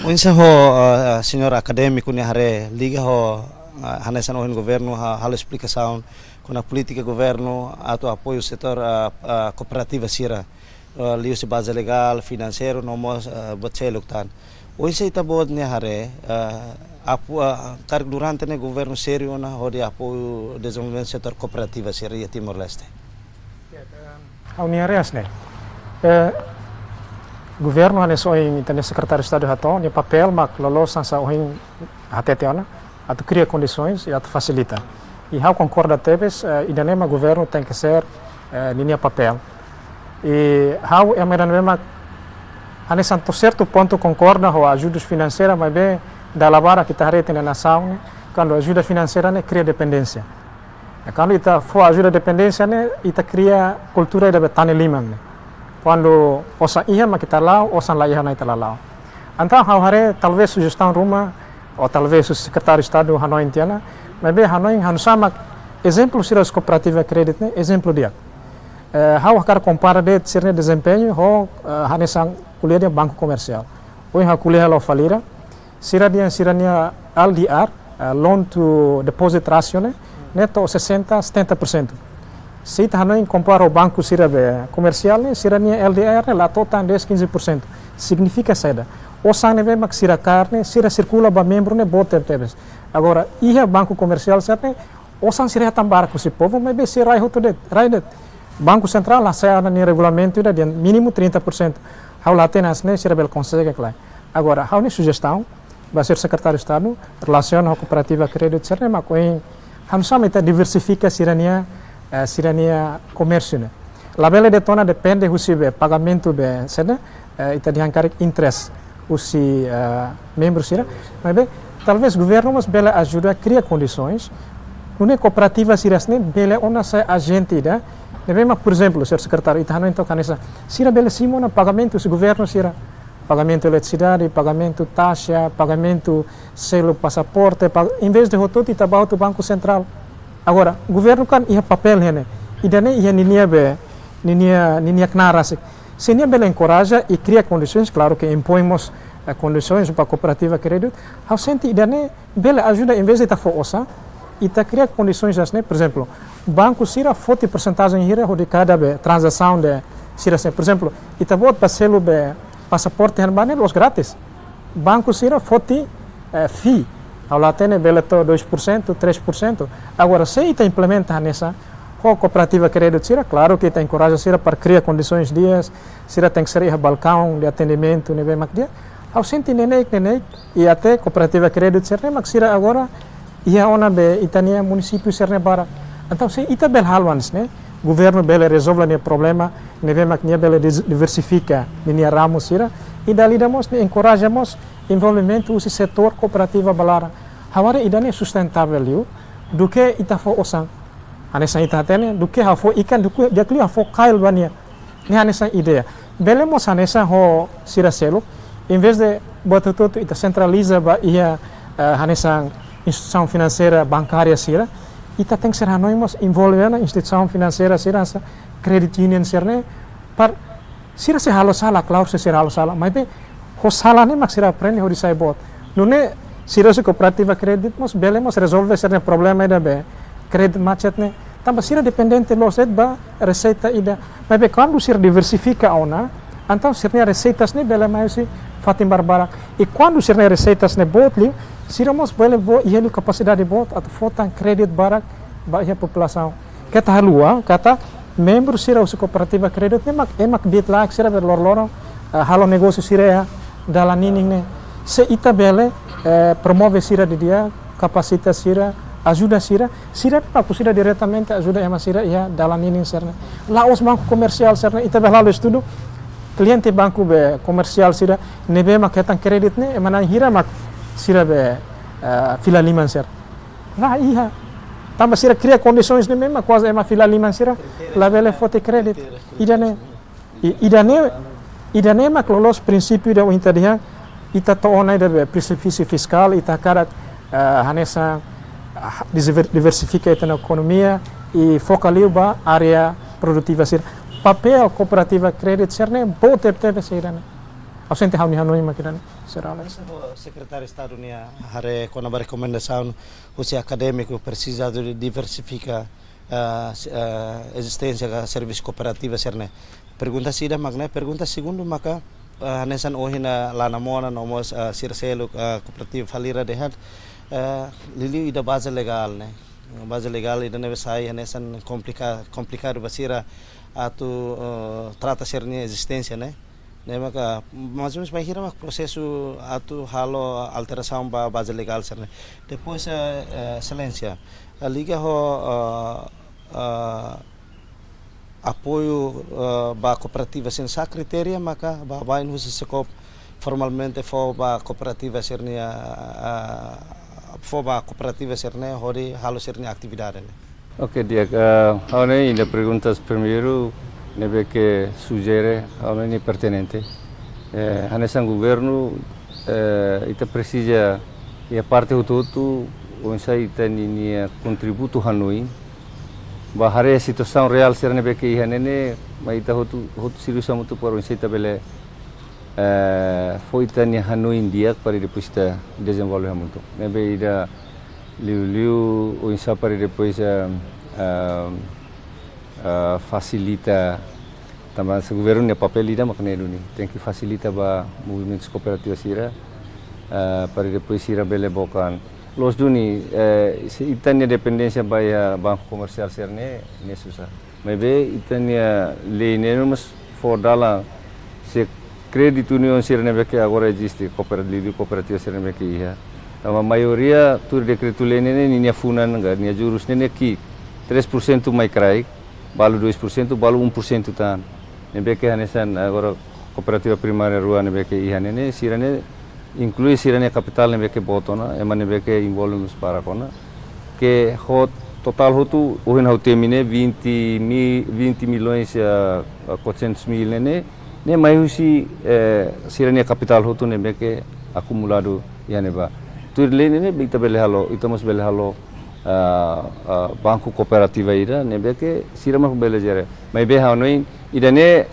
unsa ho senhor acadêmico ne hare liga ho hanesan o governo halo explicação com a política governo atau apoio setor cooperativa sira liu se base legal financeiro nomos botseluktan hoje ita bod ne hare kar durante ne governo serio na hodi apoio desenvolvimento setor cooperativa seria Timor Leste au ni areas ne governo ane so in tane secretário de estado hato ne papel mak lolosan sa ohin hateteona atu cria condições e atu facilita e how concorda teves idanema governo tem que ser linha papel e how é mesmo ane santo certo ponto concorda com ajudas financeiras mas bem da labara que está rete na nação quando ajuda financeira né cria dependência quando ita for ajuda dependência né ita cria cultura da betane limang né quando osa ia mas kita lá osa lá ia na ita lá então how hare talvez sugestão ruma ou talvez o secretário de estado Hanoi Indiana mas bem Hanoi hanusama exemplo sira as cooperativa crédito né exemplo dia how akar compara de sirne desempenho ho hanesan kuliah dia banco comercial oi ha kuliah lo falira sirania LDR loan to deposit ratio né neto 60-70% se ta Hanoi compara o banco sira comercial né sirania LDR la total 10-15% significa saída o sane ve mak sira carne sira circula ba membro né bote teves agora ia banco comercial certo o san sira tambar com esse povo mas be sira hoto det right Banco Central lá sai no regulamento de mínimo 30%. How lá tem as né, se rebel consegue claro. Agora, how nem sugestão Basir Secretário de Estado, relação à cooperativa crédito serna makoin hamsam ita diversifica sirania comércio né. Labela de tona depende husibe pagamento be serna ita diangkarik interest usi membros sira, mas bem talvez governo mas bela ajuda a criar condições une cooperativa sirasne bela ona sa agente da Mas, por exemplo, Sr. Secretário, itahano então kanisa, sira bela simona pagamento se governo sira pagamento eletricidade, pagamento taxa, pagamento selo passaporte, em vez de rotot itabau do Banco Central. Agora, o governo kan ia papel hene, idane ia ninia knarase. Se nia bela encoraja e cria condições, claro que impõemos condições para a cooperativa crédito, ao sente idane bela ajuda em vez de ita osa, ita cria condições assim, por exemplo, banco sira 40 porcentagem hira de cada transação de sira, por exemplo, ita bot para selo be passaporte herbane los grátis. Banco sira 40 fee. Ao lá tem bela 2%, 3%. Agora, se ita implementa nessa a cooperativa crédito sira, claro que ita encoraja sira para criar condições dias, sira tem que ser balcão de atendimento, nível macdia. Ao sente nenek e até cooperativa crédito sira, mas sira agora ia ona be itania município sira bara. Então, se ita bel halwans, né? Governo bela resolve o problema, neve maknya bela diversifica minha ramos sira, e dali damos encorajamos envolvimento usi setor cooperativa balara. Hawara idane sustentável liu, do que ita fo osang. Anessa ita tene, do que hafo ikan, do que dia kli hafo kail bania. Ni anessa ideia. Belemos anessa ho sira selo, em vez de botar tudo ita centraliza ba ia anessa instituição financeira bancária sira, ita tem que ser anonimos envolvendo a instituição financeira sira credit union sira par sira se halo sala claro se halo sala mas bem ho sala ne mak sira aprende ho disai bot nune sira se cooperativa credit mos belemos resolve sira problema ida be credit macet ne tambah sira dependente lo set ba receita ida mas bem quando sira diversifica ona então sira receitas ne bela mais se fatim barbara e quando sira receitas ne botli siramos boleh ia capacidade bot atau fotan kredit barak bahia população kata halua kata membro sira usi cooperativa kredit ne emak bit lak sira berlor halo negócio sira dalam nining ne se ita bele promove sira di dia kapasitas sira ajuda sira aku sira diretamente ajuda ema sira ia dalam nining sira laos banco comercial sira ita bela estudo cliente banco be comercial sira nebe maketan kredit ne emana hira mak sira be fila liman sira. Nah iya. Tambah sira cria condições ne mesma quase é uma fila liman sira. La bele fote credit. Idane mak lolos prinsípio da interdian ita toona da precipício fiscal ita cara hanesa diversifica ita na economia e focaliu ba área produtiva sira. Papel cooperativa credit sira ne bote sira ne. Ausente hal mihanoi makiran serala. O secretário de Estado nia hare com a recomendação o acadêmico precisa de diversificar existência da serviço cooperativa serne. Pergunta sida magna pergunta segundo maka hanesan ohina lana mona nomos sirselo cooperativa falira dehat lili ida base legal né. Base legal ida neve sai hanesan complicado basira atu trata serne existência né. Maka mais ou menos vai hira processo atu halo alteração ba base legal serne. Depois excelência a liga ho apoio ba cooperativa sem sa criteria maka ba bain husi sekop formalmente fo ba cooperativa serne fo ba cooperativa serne hori halo serne atividade. Ok, dia agora ainda perguntas primeiro nebe que sugere ao nem pertinente. Hanesan governo ita precisa e a parte do todo o ensai ita ni contributo hanoi bahare situação real ser nebe que hanene mai ita hotu solução muito por o ensai ita bele foi ita ni hanoi india para depois ita desenvolver muito nebe ida liu o ensai para depois facilita também se governo ne papel ida makne duni tem que facilita ba movimentos cooperativos sira para depois sira bele bokan los duni se itania dependência ba ya banco comercial serne ne susah maybe itania lei ne mas for dala se crédito união sirene que agora existe cooperativa sirene que ia. A maioria tur decreto lei nene ninya funan nga ninya jurus nene ki 3% mai crai, balu 2%, balu 1% tan. Nebe que hanesan agora cooperativa primária rua nebe que ia nene sirene inclui sirene capital nebe que botona, ema nebe que involumes para kona que hot total hotu ohin hau termine 20 milhões a 400 mil nene ne mai husi sirene capital hotu nebe que acumulado ia neba. Tur lei nene bita bele halo, itamos bele halo banco cooperativa ira nebe que sirama bele jere. Mai be hanoi idane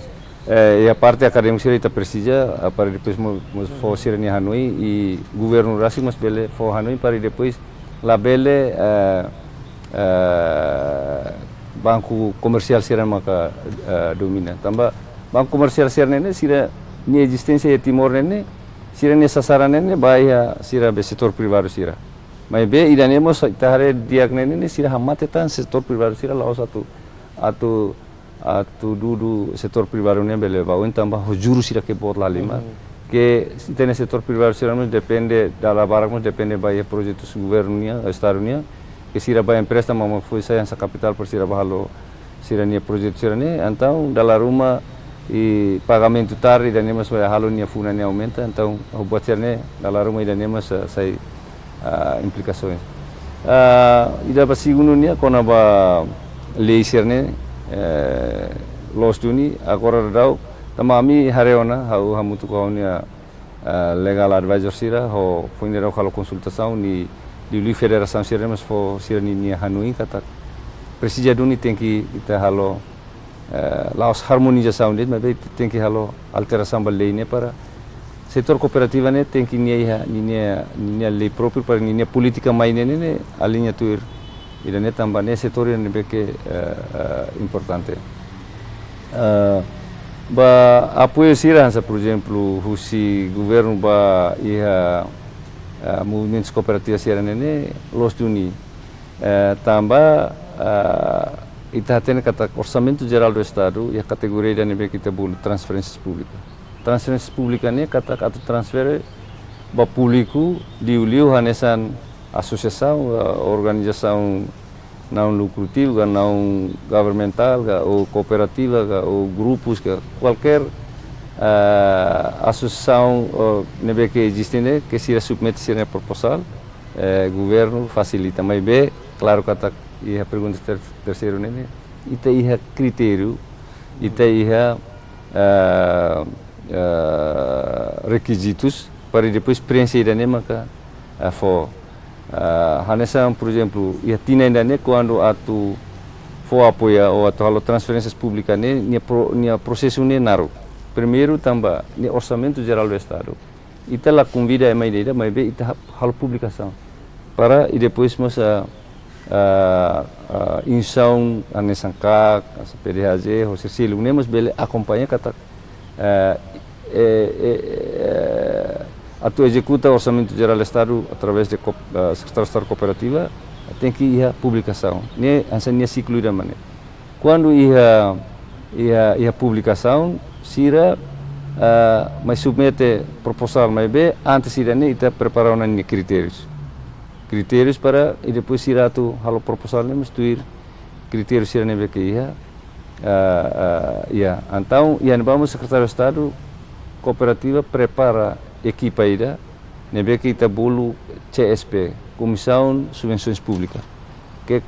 e a parte acadêmica ita precisa para depois mos for sirene Hanoi e governo rasi mas bele for Hanoi para depois la bele banco comercial sirama ka domina. Tamba banco comercial sirene sira ni existência e Timor nene sira ni sasaran nene bahaya sira be setor privado sira. Mai be idane mos tahare diak nene sira hamate tan setor privado sira laos atu dudu setor privado ne bele ba tambah juru sira ke bot lalima que tem setor privado sira depende da barang depende by projetos governo estado nia que sira ba empresa mama foi saya sa capital por sira bahalo sira nia projeto sira ne então dala rumah e pagamento tarde da nemas vai halo nia funa ne aumenta então o buat sira ne dala rumah da nemas sai implicações ida ba segundo nia kona ba lei sira ne los duni agora dau tamami hareona hau hamutu kaunia legal advisor sira ho fuinera kalau konsultação ni di federação sira mas fo sira ni Hanoi kata presija duni tem que ita halo laos harmonização det mas tem que halo alteração lei ne para setor cooperativa ne tem que nia lei próprio para nia política mai ne alinha tuir idane tambane setor ne beke importante ba apoio sirança por exemplo husi governo ba ia movimentos cooperativos sirane los duni tamba ita tem kata orçamento geral do estado e a categoria da nebe kita bulu transferências públicas ne kata transfer ba público diuliu hanesan associação organização não lucrativa, não governamental, ou cooperativa, ou grupos, qualquer associação que existe, que se submete a proposal, governo facilita. Mas bem, claro que a pergunta terceira, isso é critério, isso é requisitos para depois preencher a for. Hanesan, por exemplo, ia tina ainda ne quando atu for apoia ou atu halo transferências públicas ne nia processo ne naru. Primeiro tamba ne orçamento geral do estado. Ita la convida a mai ideia, mas be ita halo publicação para e depois mas insão hanesan ka PDHZ ou Cecílio nemos bele acompanha kata atu executa o orçamento geral do estado através de secretário de estado cooperativa tem que ir a publicação ne ansania ciclo da maneira quando ia publicação sira mas submete proposal mais bem antes ira ne ita preparar uma critérios para e depois sira tu halo proposal ne mestuir critérios sira ne be que ia então vamos secretário de estado cooperativa prepara equipa ida nebe que ita bulu CSP Comissão Subvenções Públicas que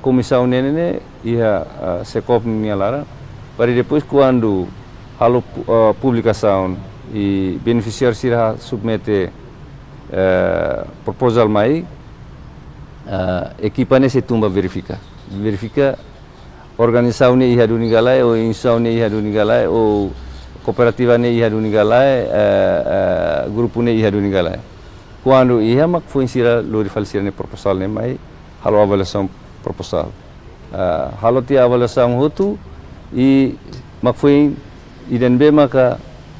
comissão nene ia secop minha lara para depois quando halo publicação e beneficiário será submete proposal mai equipa ne se tumba verifica organização ne ia do nigalai ou insão ne ia do nigalai ou cooperativa ne ia do nigalai grupo ne ia do nigalai quando ia mak foi insira lori falsir ne proposal ne mai halo avaliação proposal halo ti avaliação hotu e mak foi idan be maka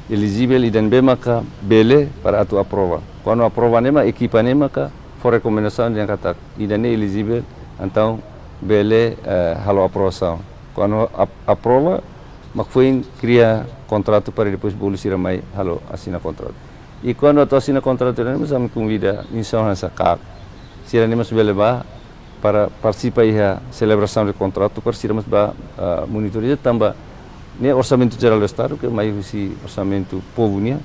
elegível idan be maka bele para atu aprova quando aprova ne ma equipa ne maka for recomendação yang kata idan ne elegível então bele halo aprovação quando aprova mak foi cria contrato para depois bolu sira mai halo assina contrato. E quando eu assina contrato, nós me convida missão nessa CAC. Sira nemos beleba para participar da celebração do contrato, para sira mas ba monitoria também ne orçamento geral do estado que mais esse orçamento povo nia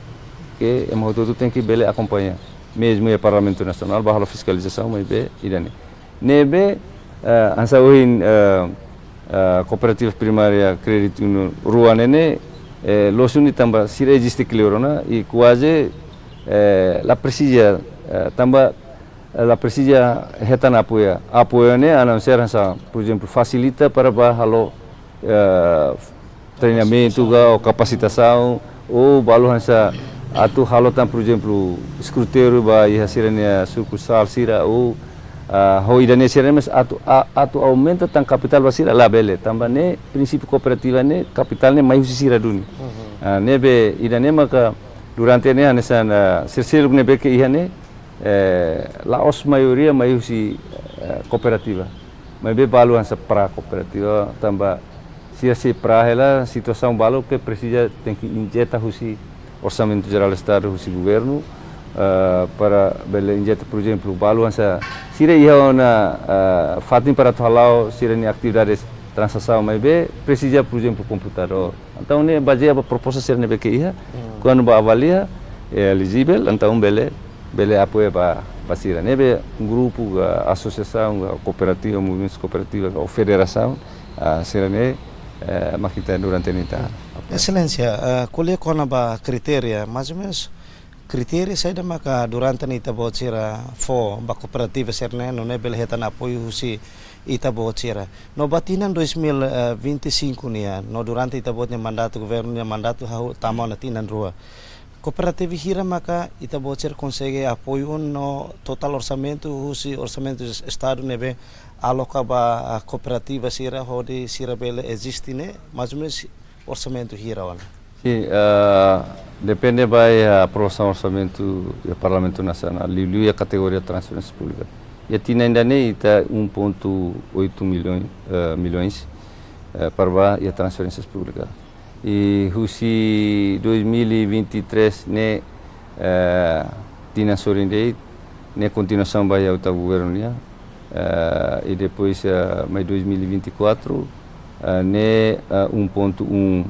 que é muito tudo tem que bele acompanhar. Mesmo o Parlamento Nacional bahalo fiscalização mas be idane. Nebe ansa oin cooperativa primária crédito no rua nene losuni tamba sira existe clearona e quase la precisa tamba la precisa retan apoia ne anunciar essa por exemplo facilita para bahalo treinamento ou capacitação ou balo essa atu halo tam por exemplo escruteiro ba ia sirania sucursal sira ou hoi dan sira mas atu aumenta tang capital basira la bele tambane prinsip kooperativa ne capital ne mai sira duni nebe idane maka durante ne anesan sirsil ne beke ihane laos maioria mai usi kooperativa mai be balu ansa pra kooperativa tamba se para ela situação balo que precisa tem que injetar usi orçamento geral do estado usi governo para bele injeta por exemplo balo ansa sira ia na fatin para halau sira ni atividades transação mai be precisa por exemplo computador então ne baseia a proposta sira ne be que ia quando ba avalia é elegível então bele apoia para sira ne be grupo associação cooperativa movimentos cooperativos ou federação sira ne makita durante nita. Excelência, colhe kona ba kriteria, mais ou menos kriteria sai da maka durante nita bocira fo ba cooperativa serne no nebel hetan apoio si ita bocira. No batinan 2025 nia, no durante ita botnya mandato governo nia mandato hau tamo na tinan rua. Cooperativa hira maka ita bocira consegue apoio no total orçamento husi orçamento estado nebe aloca ba a cooperativa sira hodi sira bele existe ne mais ou menos orçamento hira ona. Sim, depende vai a aprovação orçamento do Parlamento Nacional liu a categoria transferência pública. E tinha ainda ne ita 1.8 milhões para a transferências públicas. E husi 2023 ne tinha sorindei ne continuação vai ao governo nia. E depois mais 2024 ne 1.1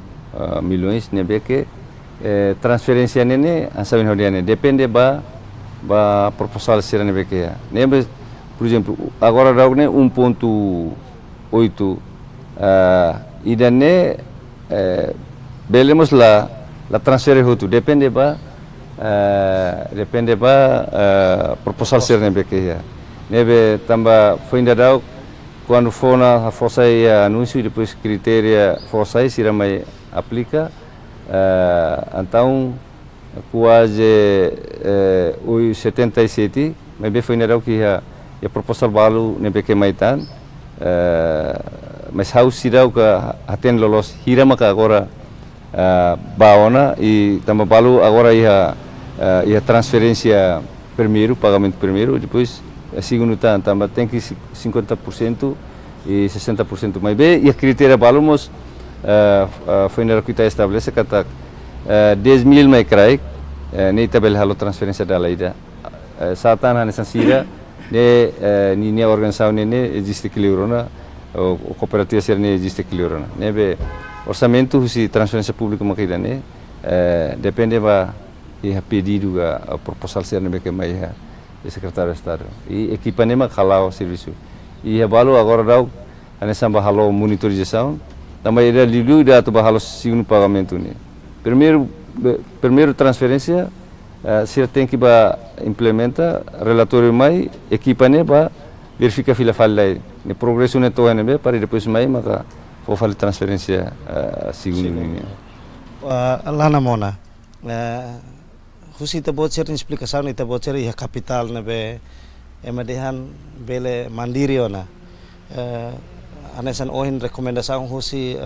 milhões ne que transferência ne ansawin hodiane depende ba proposal sira ne que ne por exemplo agora dá ne 1.8 e dane belemos la transferência hotu depende ba proposal sira ne que nebe tamba foi ainda dau quando for na força e anúncio e depois critério força e sira mai aplica então quase 77 mas bem foi ainda dau que a proposal balu nebe que mai tan mas how sira que aten lolos hira maka agora baona e tamba balu agora ia transferência primeiro pagamento primeiro depois segundo também tem que 50% e 60% mais bem e a critério balamos foi na que está estabelece kata 10.000 mai crai nem tabel halo transferência da leida satan hanesan sira ne ni organização ne existe cliurona o cooperativa ser ne existe cliurona nebe orçamento se transferência pública makida ne depende ba e pedido a proposal ser ne que mai e secretário de Estado e equipamento kalau serviço e balu agora dau anessa bahalo monitorização também era liu da tu bahalo segundo pagamento ne primeiro transferência se tem que ba implementa relatório mai equipamento ba verifica fila falai ne progresso ne to ne para depois mai maka for fal transferência segundo ne lá na mona husi ita bocor explicação ita bocor ia capital na be emadehan bele mandiri ona anesan ohin rekomendação husi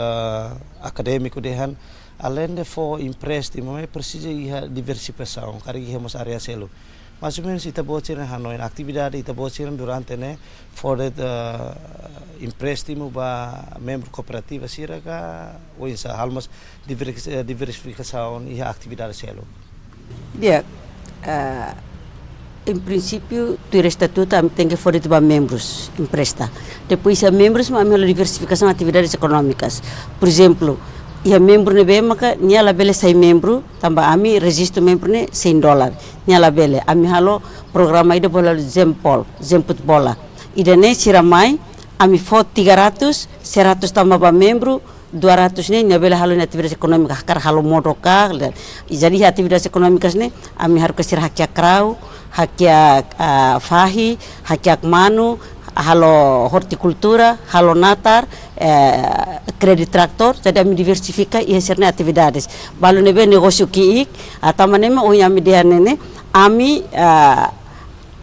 akademiko dehan além de for impresti mas precisa ia diversificação kari ia mos area selo mais ou menos ita bociran Hanoi atividade ita bociran durante né fora empréstimo ba membro cooperativa siraka ou insa almas diversificação e atividade selo. Dia, em princípio, tu estatuto tem que fora de membros empresta. Depois, membros mas a diversificação de atividades econômicas. Por exemplo, ia membro nebe maka nia labele sai membro tambah ami registro membro ne $100 nia labele ami halo programa ida bola zemput bola ida ne siramai ami fot 300 100 tambah ba membro 200 ne nia bele halo atividades ekonomika hakar halo modoka jadi atividades ekonomikas ne ami harus kesir hakia krau hakia fahi hakia manu halo horticultura, halo natar, kredit traktor, jadi kami diversifika ia serna atividades. Balu nebe negosio kiik, atau mana o yami dia nene, ami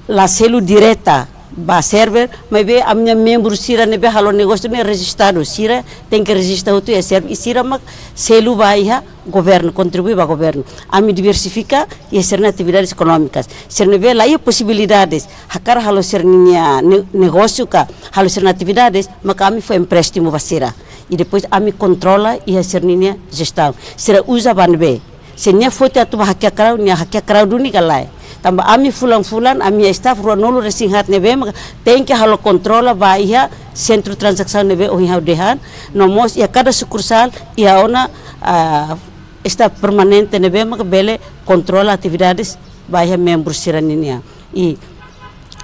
la selu direta ba server, maybe amnya membro sira nebe halo negosio ne registrado, sira tem que registrar tu ya server, sira mak selu ba iha governo contribui ba governo. Ami diversifica ia serna atividades econômicas. Serna be lá ia possibilidades, hakar halo sernia negócio ka, halo serna atividades, maka ami foi empréstimo ba sira. E depois ami controla ia sernia gestão. Sira usa banbe. Senya foto atu ba hakia krau duni kalai. Tambah ami fulan ami staff ruang nolu resinghat nebe maka tem que halo controla ba iha centro transaksi nebe o iha dehan nomos ia kada sukursal ia ona staff permanente nebe maka bele controla atividades ba iha membro siraninia i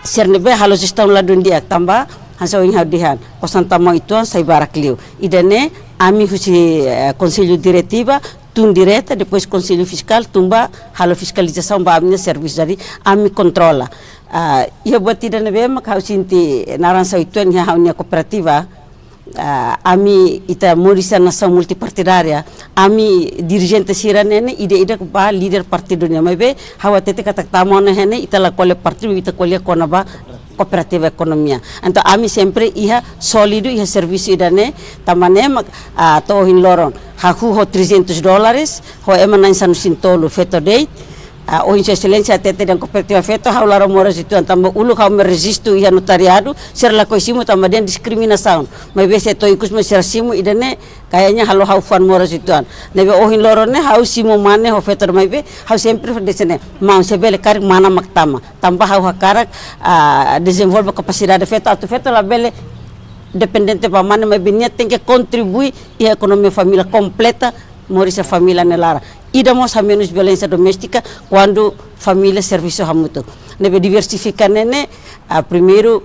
ser nebe halo gestão lá dunia tambah hansa o iha dehan osan tamo itu sai barakliu idane ami husi conselho diretiva tun direta, depois conselho fiscal, tumba halo fiscalização ba amnya serviço jadi ami controla. Ia buat tidak nebe mak hau sinti naransa itu nya haunya kooperativa. Ami ita morisa nação multipartidária, ami dirigente siranene ide ba líder partido nya mebe hawa tete kata tamona hene ita la kole partido ita kole kona ba cooperativa economia. Então ami sempre iha solido iha serviço idane tamane mak tohin loron haku ho $300 ho emanan sanu sintolo feto date o Sua Excelência tete dan cooperativa feto hau lara moras itu antamba ulu hau meregistro iha notariado ser la koisimu tamba den diskriminação mas bese to ikus mesirasimu idane kayaknya halo hau fan moras itu an nebe ohin lorone hau simu mane ho feto mai be hau sempre desene mau sebele karik mana maktama tamba hau hakarak desenvolve capacidade feto atu feto la bele dependente pa mana mas binia tem que contribuir e a economia família completa morisa família nelara idamos a menos violência doméstica quando família serviço hamuto nebe diversificar nene primeiro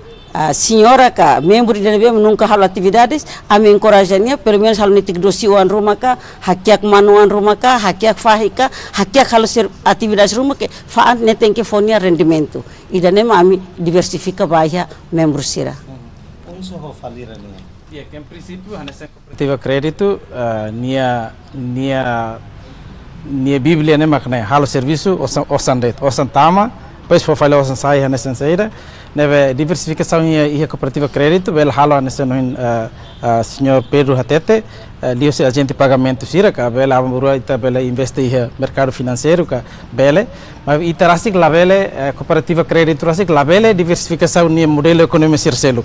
senhora ka membro de nebe nunca halo atividades ami encorajania pelo menos halo nitik dosi uan rumah ka hakiak manuan rumah ka hakiak fahika hakiak halo atividades rumah ke faat ne tem que fonia rendimento idane ami diversifica baia membro sira Unso ho falira nia. Ya, que en principio hanesa cooperativa crédito nia Bíblia ne makna halo serviço osan tama pois for falou osan sai hanesa saída neve diversificação ia cooperativa crédito bel halo hanesa no senhor Pedro Hatete lio se agente pagamento sira ka bela amurua ita bela investe ia mercado financeiro ka bele mas ita rasik la bele cooperativa crédito rasik la bele diversificação nia modelo economia sirselo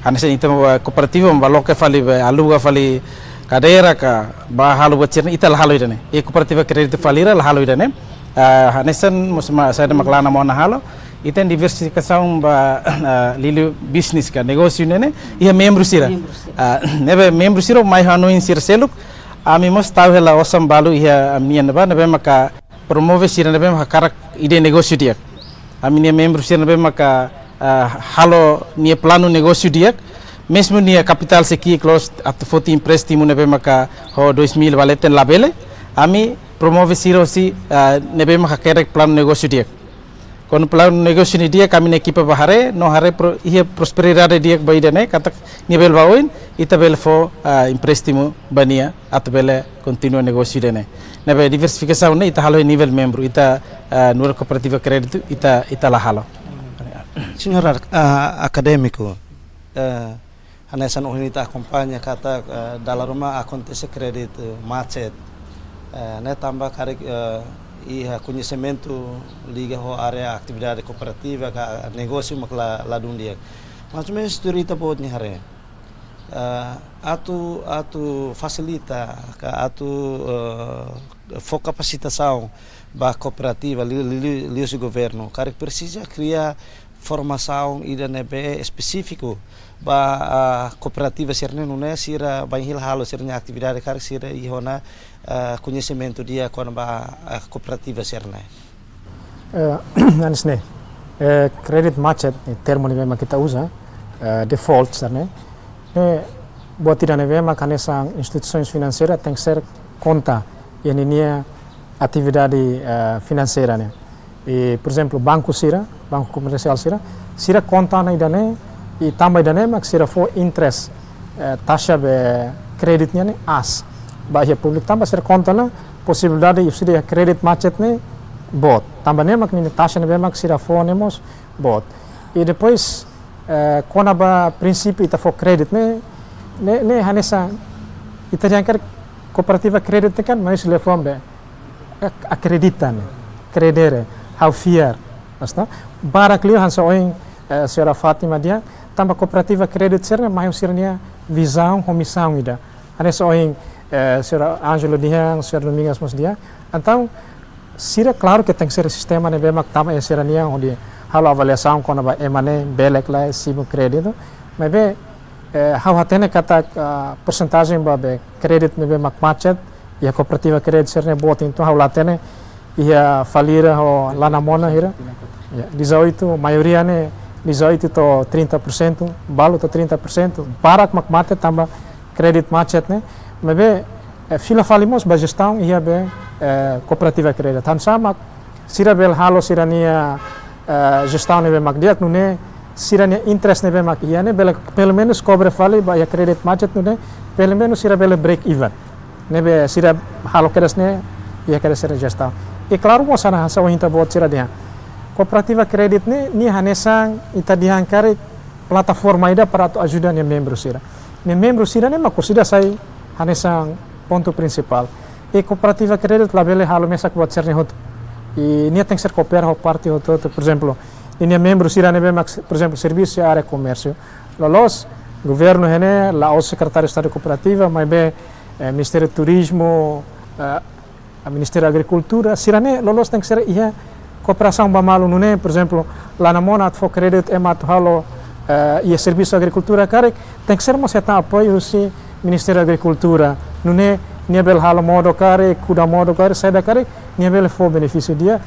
hanesa ita cooperativa mbaloke fali aluga fali cadeira ka ba halu bacirna ita halu idane e cooperativa crédito falira halu idane hanesan musma saya maklana mona halo iten diversificação ba lilu business ka negócio nene ia membro sira nebe membro sira mai hanu in sir seluk ami mos tahu hela osam balu ia amien ba nebe maka promove sira nebe maka karak ide negócio dia ami ne membro sira nebe maka halo nia plano negócio dia mesmo nia capital seki close at 14 empréstimo nebe maka ho 2000 valeten labele ami promove sira si nebe maka kerek plano negócio dia quando plano negócio ni dia kami equipa bahare no hare ia prosperidade dia baidane katak nível baoin itabel fo empréstimo bania atbele continua negócio dene nebe diversificação ne ita halo nível membro ita nur cooperativa crédito ita la halo Senhor acadêmico hanesan unita acompanha kata dalam rumah acontece kredit macet ne tambah karik e conhecimento liga a área atividade cooperativa, a negócio mak la dunia. Mais ou menos turita bod ni hare. Atu facilita, for capacitação da cooperativa, o governo, cara precisa criar formação e DNB específico para a cooperativa serna não é sira bem hilhalo serna atividade cara sira e hona conhecimento dia quando a cooperativa serna. Anisne, credit matched termo ni memang kita usa default serna. Buat tidak memang karena sang instituições financeiras tem que ser conta e nia atividade financeira né. E por exemplo banco comercial sira conta na idane e também idane mak sira for interest taxa be kreditnya ne as bahia publik tambah sira conta na possibilidade de sira credit macet ne bot tambah ne mak ni taxa ne mak sira for nemos bot e depois quando ba princípio ita for credit ne hanesa ita jangkar cooperativa credit kan mas lefom be acreditan credere how fiar basta barak liu hansa oing senhora Fátima dia tambah cooperativa credit serna mai sirnia visão comissão ida hanesa oing senhora Angelo dia senhora Domingas mas dia então sira claro que tem que ser sistema ne bemak tama ya sirnia onde halo avaliação quando ba emane belek lá sibo crédito mas be how hatene kata porcentagem ba be credit ne bemak macet ya cooperativa credit serna bot então how latene ia falira ho lana mona hira ya 18 maioria ne 18 to 30% balu to 30% barak mak mate tamba credit macet ne mebe fila falimos ba gestão ia be cooperativa credit han sama sira bel halo sirania gestão ne be mak diak nune sirania interest ne be mak ia ne bel pelo menos cobre fali ba ya credit macet nune pelo menos sira bel break even ne be sira halo keres ne ia keres gestão. E claro, mo sana hasa wahinta buat sira dia. Cooperativa kredit ni hanesang ita diangkari plataforma ida para tu ajuda ni membro sira. Ni membro sira ni makusida sai hanesang ponto principal. E cooperativa kredit labele halo mesak buat sira ni hot. E ni tem que ser cooperar ho parte ho todo, por exemplo, ni membro sira ni por exemplo, serviço área comércio. Lolos governo hene la o secretário de Estado cooperativa, mas be Ministério do Turismo, a Ministério da Agricultura, sirane lolos tem que ser ia cooperação bamalu nune, por exemplo, lá na mona for credit emat halo ia serviço da agricultura karek tem que ser uma certa apoio se Ministério da Agricultura nune nível halo modo karek kuda modo karek saída karek nível for benefício dia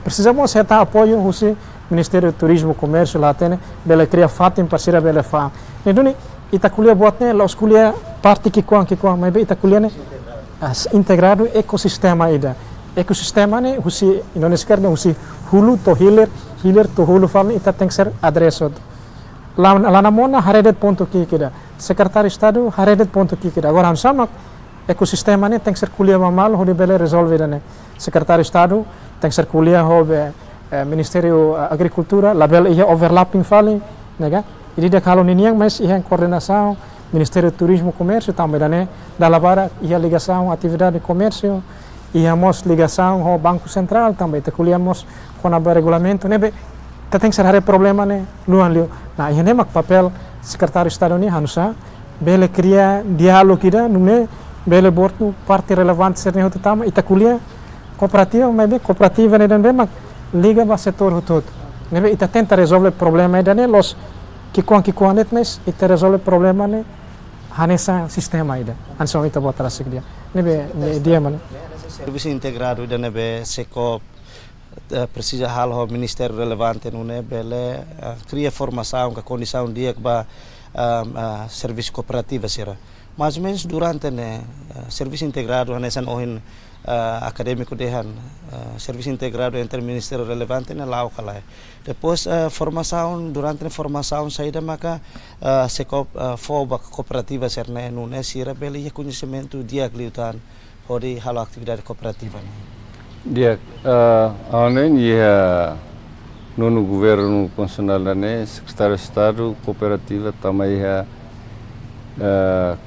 precisamos certa apoio se Ministério do Turismo Comércio lá tem bela cria fatim pasira bela fa então ita kuliah buatnya la kuliah parte que kuang mas ita kuliah ne integrado ekosistema ida. Ekosistema ne husi Indonesia karena husi hulu to hilir to hulu fala ita tem que ser adresado. Lá na mona haredet ponto que kida. Secretário de Estado haredet ponto que kida. Agora sama ekosistema ne tem que ser kuliah mamal ho bele resolve ne. Secretário de Estado tem que ser kuliah ho Ministério Agricultura label ia overlapping fali, nega. Jadi dia kalau niniang mas ia coordenação Ministério do Turismo e Comércio também, né? Da Lavara, ia ligação à atividade de comércio, íamos ligação ao Banco Central também, colhíamos com o regulamento, né? Tem que ser problema, né? Luan, nah, ia nem papel secretário de Estado, né? Hanusa, bele cria diálogo kita, né? Bele bordo parte relevante sernya itu tama, ita kuliah cooperativa, mas cooperativa né? Dan bemak liga ba setor itu, né? Ita tenta resolver problema, né? Los kikuan net mas ita resolver problema, né? Hanesa sistema ida ansong ita buat rasik dia nebe dia mana serviço integrado da nebe secop precisa hal ho ministério relevante nune bele cria formação com condição dia ba serviço cooperativa sira mais ou menos durante né serviço integrado hanesan ohin acadêmico dehan serviço integrado entre ministério relevante na lau kalai depois formação durante a formação saída maka se foba cooperativa serna nune sira beli conhecimento dia kliutan hodi halo atividade cooperativa dia anen ia nono governo constitucional né secretário de Estado cooperativa também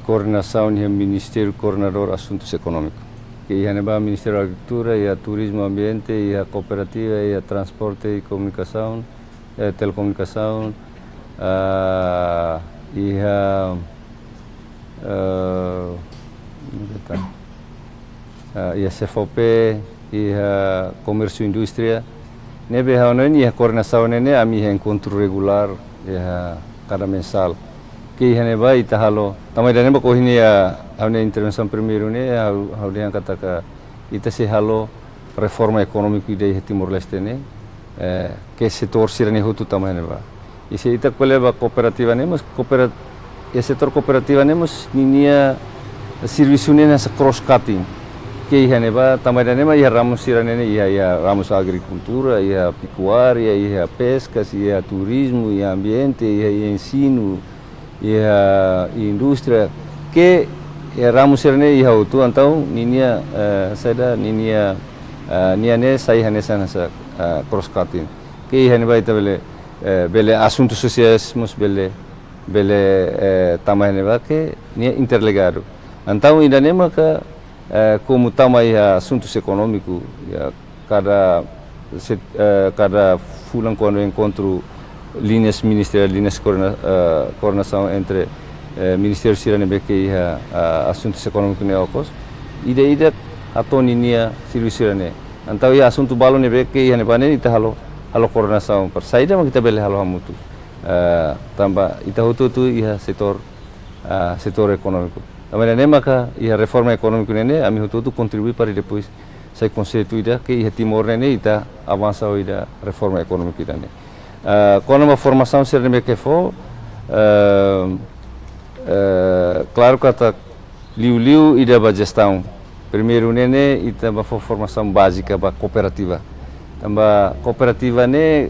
coordenação do Ministério Coordenador Assuntos Econômicos que ia neba Ministério da Agricultura, ia Turismo, Ambiente, ia Cooperativa, ia Transporte e Comunicação, Telecomunicação, ia ia CFOP, ia Comércio e Indústria. Nebe haonen ia coordenação nene ami ia encontro regular ia cada mensal. Que ia neba ita halo. Tamai dane ba kohini ya haone intervenção primeiro ne haone yang kata ka ita se halo reforma econômica ide Timor Leste ne que setor sirane hutu tamai neba. Ise ita koleba cooperativa ne mas setor cooperativa ne mas ninia serviço ne nessa cross cutting. Que ia neba tamai dane ma ia ramus sirane ne ia ramus agricultura, ia pecuária, ia pescas, ia turismo, ia ambiente, ia ensino, ia indústria que ramus sirane ia utu então ninia saida ninia niane sai hanesa nasa cross cutting. Que ia neba ita bele assuntos sociais mus bele tamai neba que nia interligado. Então ainda nema ka como tamai assuntos econômicos, cada fulan quando encontro linhas ministeriais, linhas coordenação entre Ministério Siranebeke e assuntos econômicos neocos, ida atoninia serviço sirane. Então assunto balo nebeke e nebane ita halo coordenação per saída kita bele halo hamutu. Tamba ita hutu ia setor econômico. Também nem maka ia reforma econômica nene ami hutu contribui para depois sai conceito ida que ia Timor nene ita avança ida reforma econômica ida ne. Quando uma formação ser que for claro que ata liu ida ba gestão primeiro nene ita ba formação básica ba cooperativa. Tamba cooperativa ne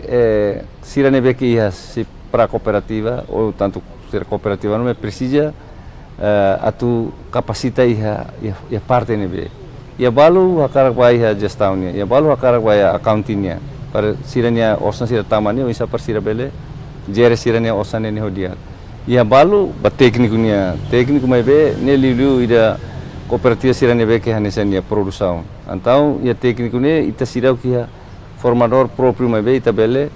sirane be que ia se para cooperativa ou tanto ser cooperativa não é precisa atu kapasita ia parte nebe. Ia balu hakarak bai gestão nia, ia balu hakarak bai accounting nia. Para sirania orsan sira tamani o isa par sira bele jere sirania orsan ne hodia. Ia balu ba técnico nia, técnico mai be ne liu ida cooperativa sirane be que hanesa nia produção. Então ia técnico ne ita sirau que formador próprio mai be ita bele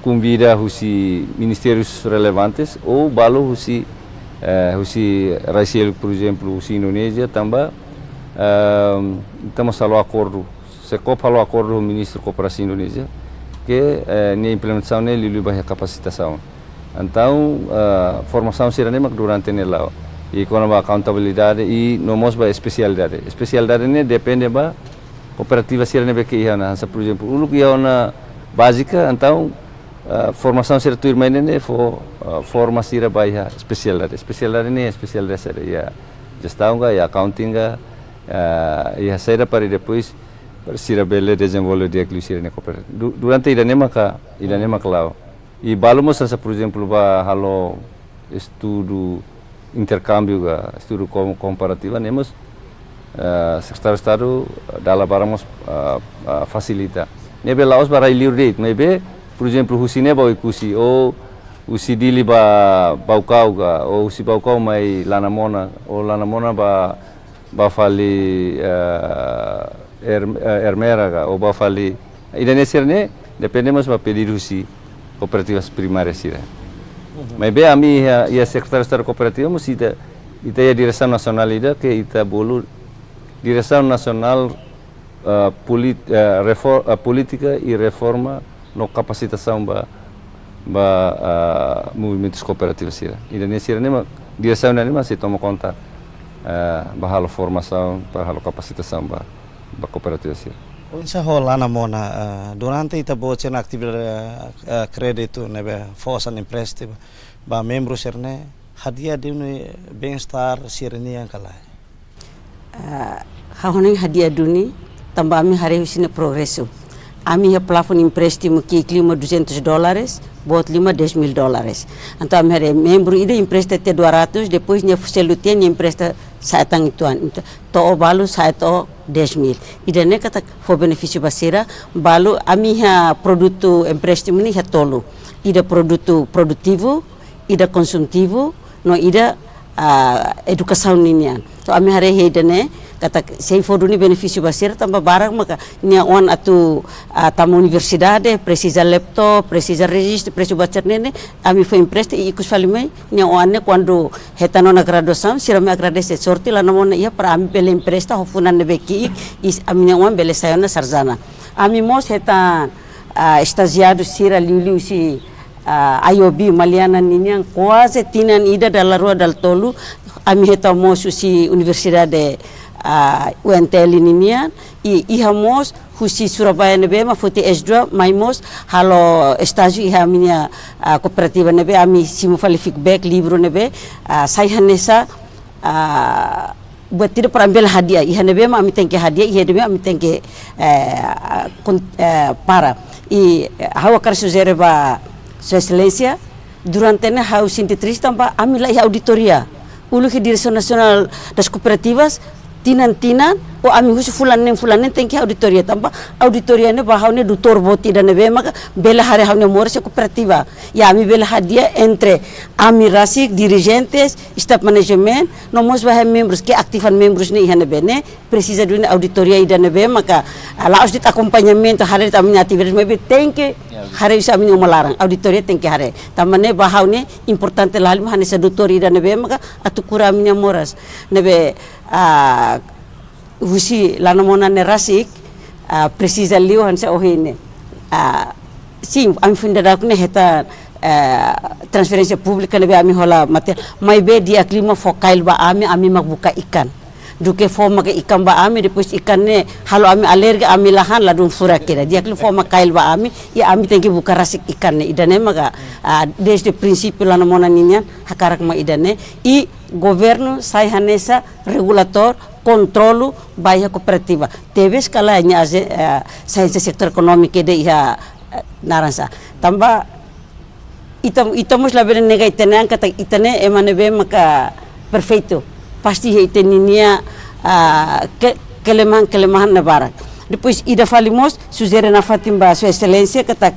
convida husi ministérios relevantes ou balo husi Raciel, por exemplo, husi Indonésia também estamos a acordo se copa acordo do ministro da cooperação Indonésia que na implementação nele lhe vai capacitação. Então formação será nem durante nela e com a accountabilidade e não mais ba especialidade ne depende ba cooperativa será nem que ia na por exemplo o que ia na básica, então formação ser tu irmã ne forma sira baia especialidade ne especialidade sera ia gestão ga ia accounting ga ia sair para depois para sira bele desenvolver dia que sira ne cooperativa durante ida nema claro e balamos essa por exemplo ba halo estudo intercâmbio ga estudo comparativo nemos secretário de Estado dala baramos facilita nebe laos barai liur date nebe por exemplo husine ba ikusi ou usi dili ba baukau ga ou usi baukau mai lanamona ou lanamona ba fali ermera ga ou ba fali Indonesia ne dependemos ba pedir husi cooperativas primárias sira mas be ami ia secretário de Estado cooperativa mus ita ia direção nacional ida que ita bolu direção nacional política e reforma no capacitação movimentos cooperativos sira. Indonésia ne direção ne mas se toma conta halo formação halo capacitação ba cooperativos sira. Unsa hola na mona durante ita bochen atividade crédito nebe fosan empréstimo ba membro serne hadiah de bem-estar sirni yang kalai. Hahoning hadiah duni tambah ami hari usine progresso. Ami ya plafon empréstimo que clima $200, bot $10.000. Então ami hari membro ida empresta até 200, depois nya fuselutien empresta saatang ituan. To balu saito 10.000. Ida ne kata fo benefício basira balu ami ha produto empréstimo ni ha tolo. Ida produto produtivo, ida konsumtivo, no ida edukação ninian. So ami hare heidane kata sei fodu ni benefício basir tambah barang maka nia on atu tamu universidade precisa laptop, precisa registro, precisa bacar nene ami foi empresta e ikus falime nia onne quando hetano na graduação sirame agradece sorti la namona ia para ami bele empresta hofunan nebeki is ami nia on bele sayona sarjana ami mos hetan estagiário sira liu si IOB Maliana ninian quase tinan ida dalla rua dal tolu ami heta mosu si universidade UNTL ninian e ihamos husi Surabaya nebe ma futi S2 maimos halo estágio iha minha cooperativa nebe ami simu fali feedback livro nebe sai hanesa buat tidak para ambil hadiah iha nebe ma ami tengke hadiah iha nebe ami tengke para e hawa karsuzere ba Sua Excelência durante ne hau sintetris tambah ami la auditoria ulu ke Direção Nacional das Cooperativas tinan o ami husu fulanen tengke auditoria tambah auditoria ne bahau ne dutor boti dan nebe maka bela hare hau ne morse cooperativa ya ami bela hadiah entre ami rasik dirigentes staff management nomos bahai membros ke aktifan membros ne ihane bene precisa de auditoria ida nebe maka la audit acompanhamento hare ami atividades mebe tengke hare bisa ami melarang auditoria tengke hare tamane bahau ne importante la hane sedutori ida nebe maka atukura ami moras nebe husi lana mona ne rasik precisa liu hansa ohine sim ami funda dakne heta transferência pública nebe ami hola mate mai be dia klima fokail ba ami magbuka ikan duke forma ke ikan ba ami depois ikan ne halo ami alergi ami lahan ladun furakira dia klima forma kail ba ami ya ami tengki buka rasik ikan ne idane maga desde prinsipio lana mona ninya hakarak ma idane i governo sai hanesa regulator controlo baia cooperativa teve escalanya sainse sektor ekonomi de iha naransa tamba itamos labere nega itene kata itene emane be maka perfeito pasti iteninia kelemahan na barak depois ida falimos suzere na fatimba Sua Excelência kata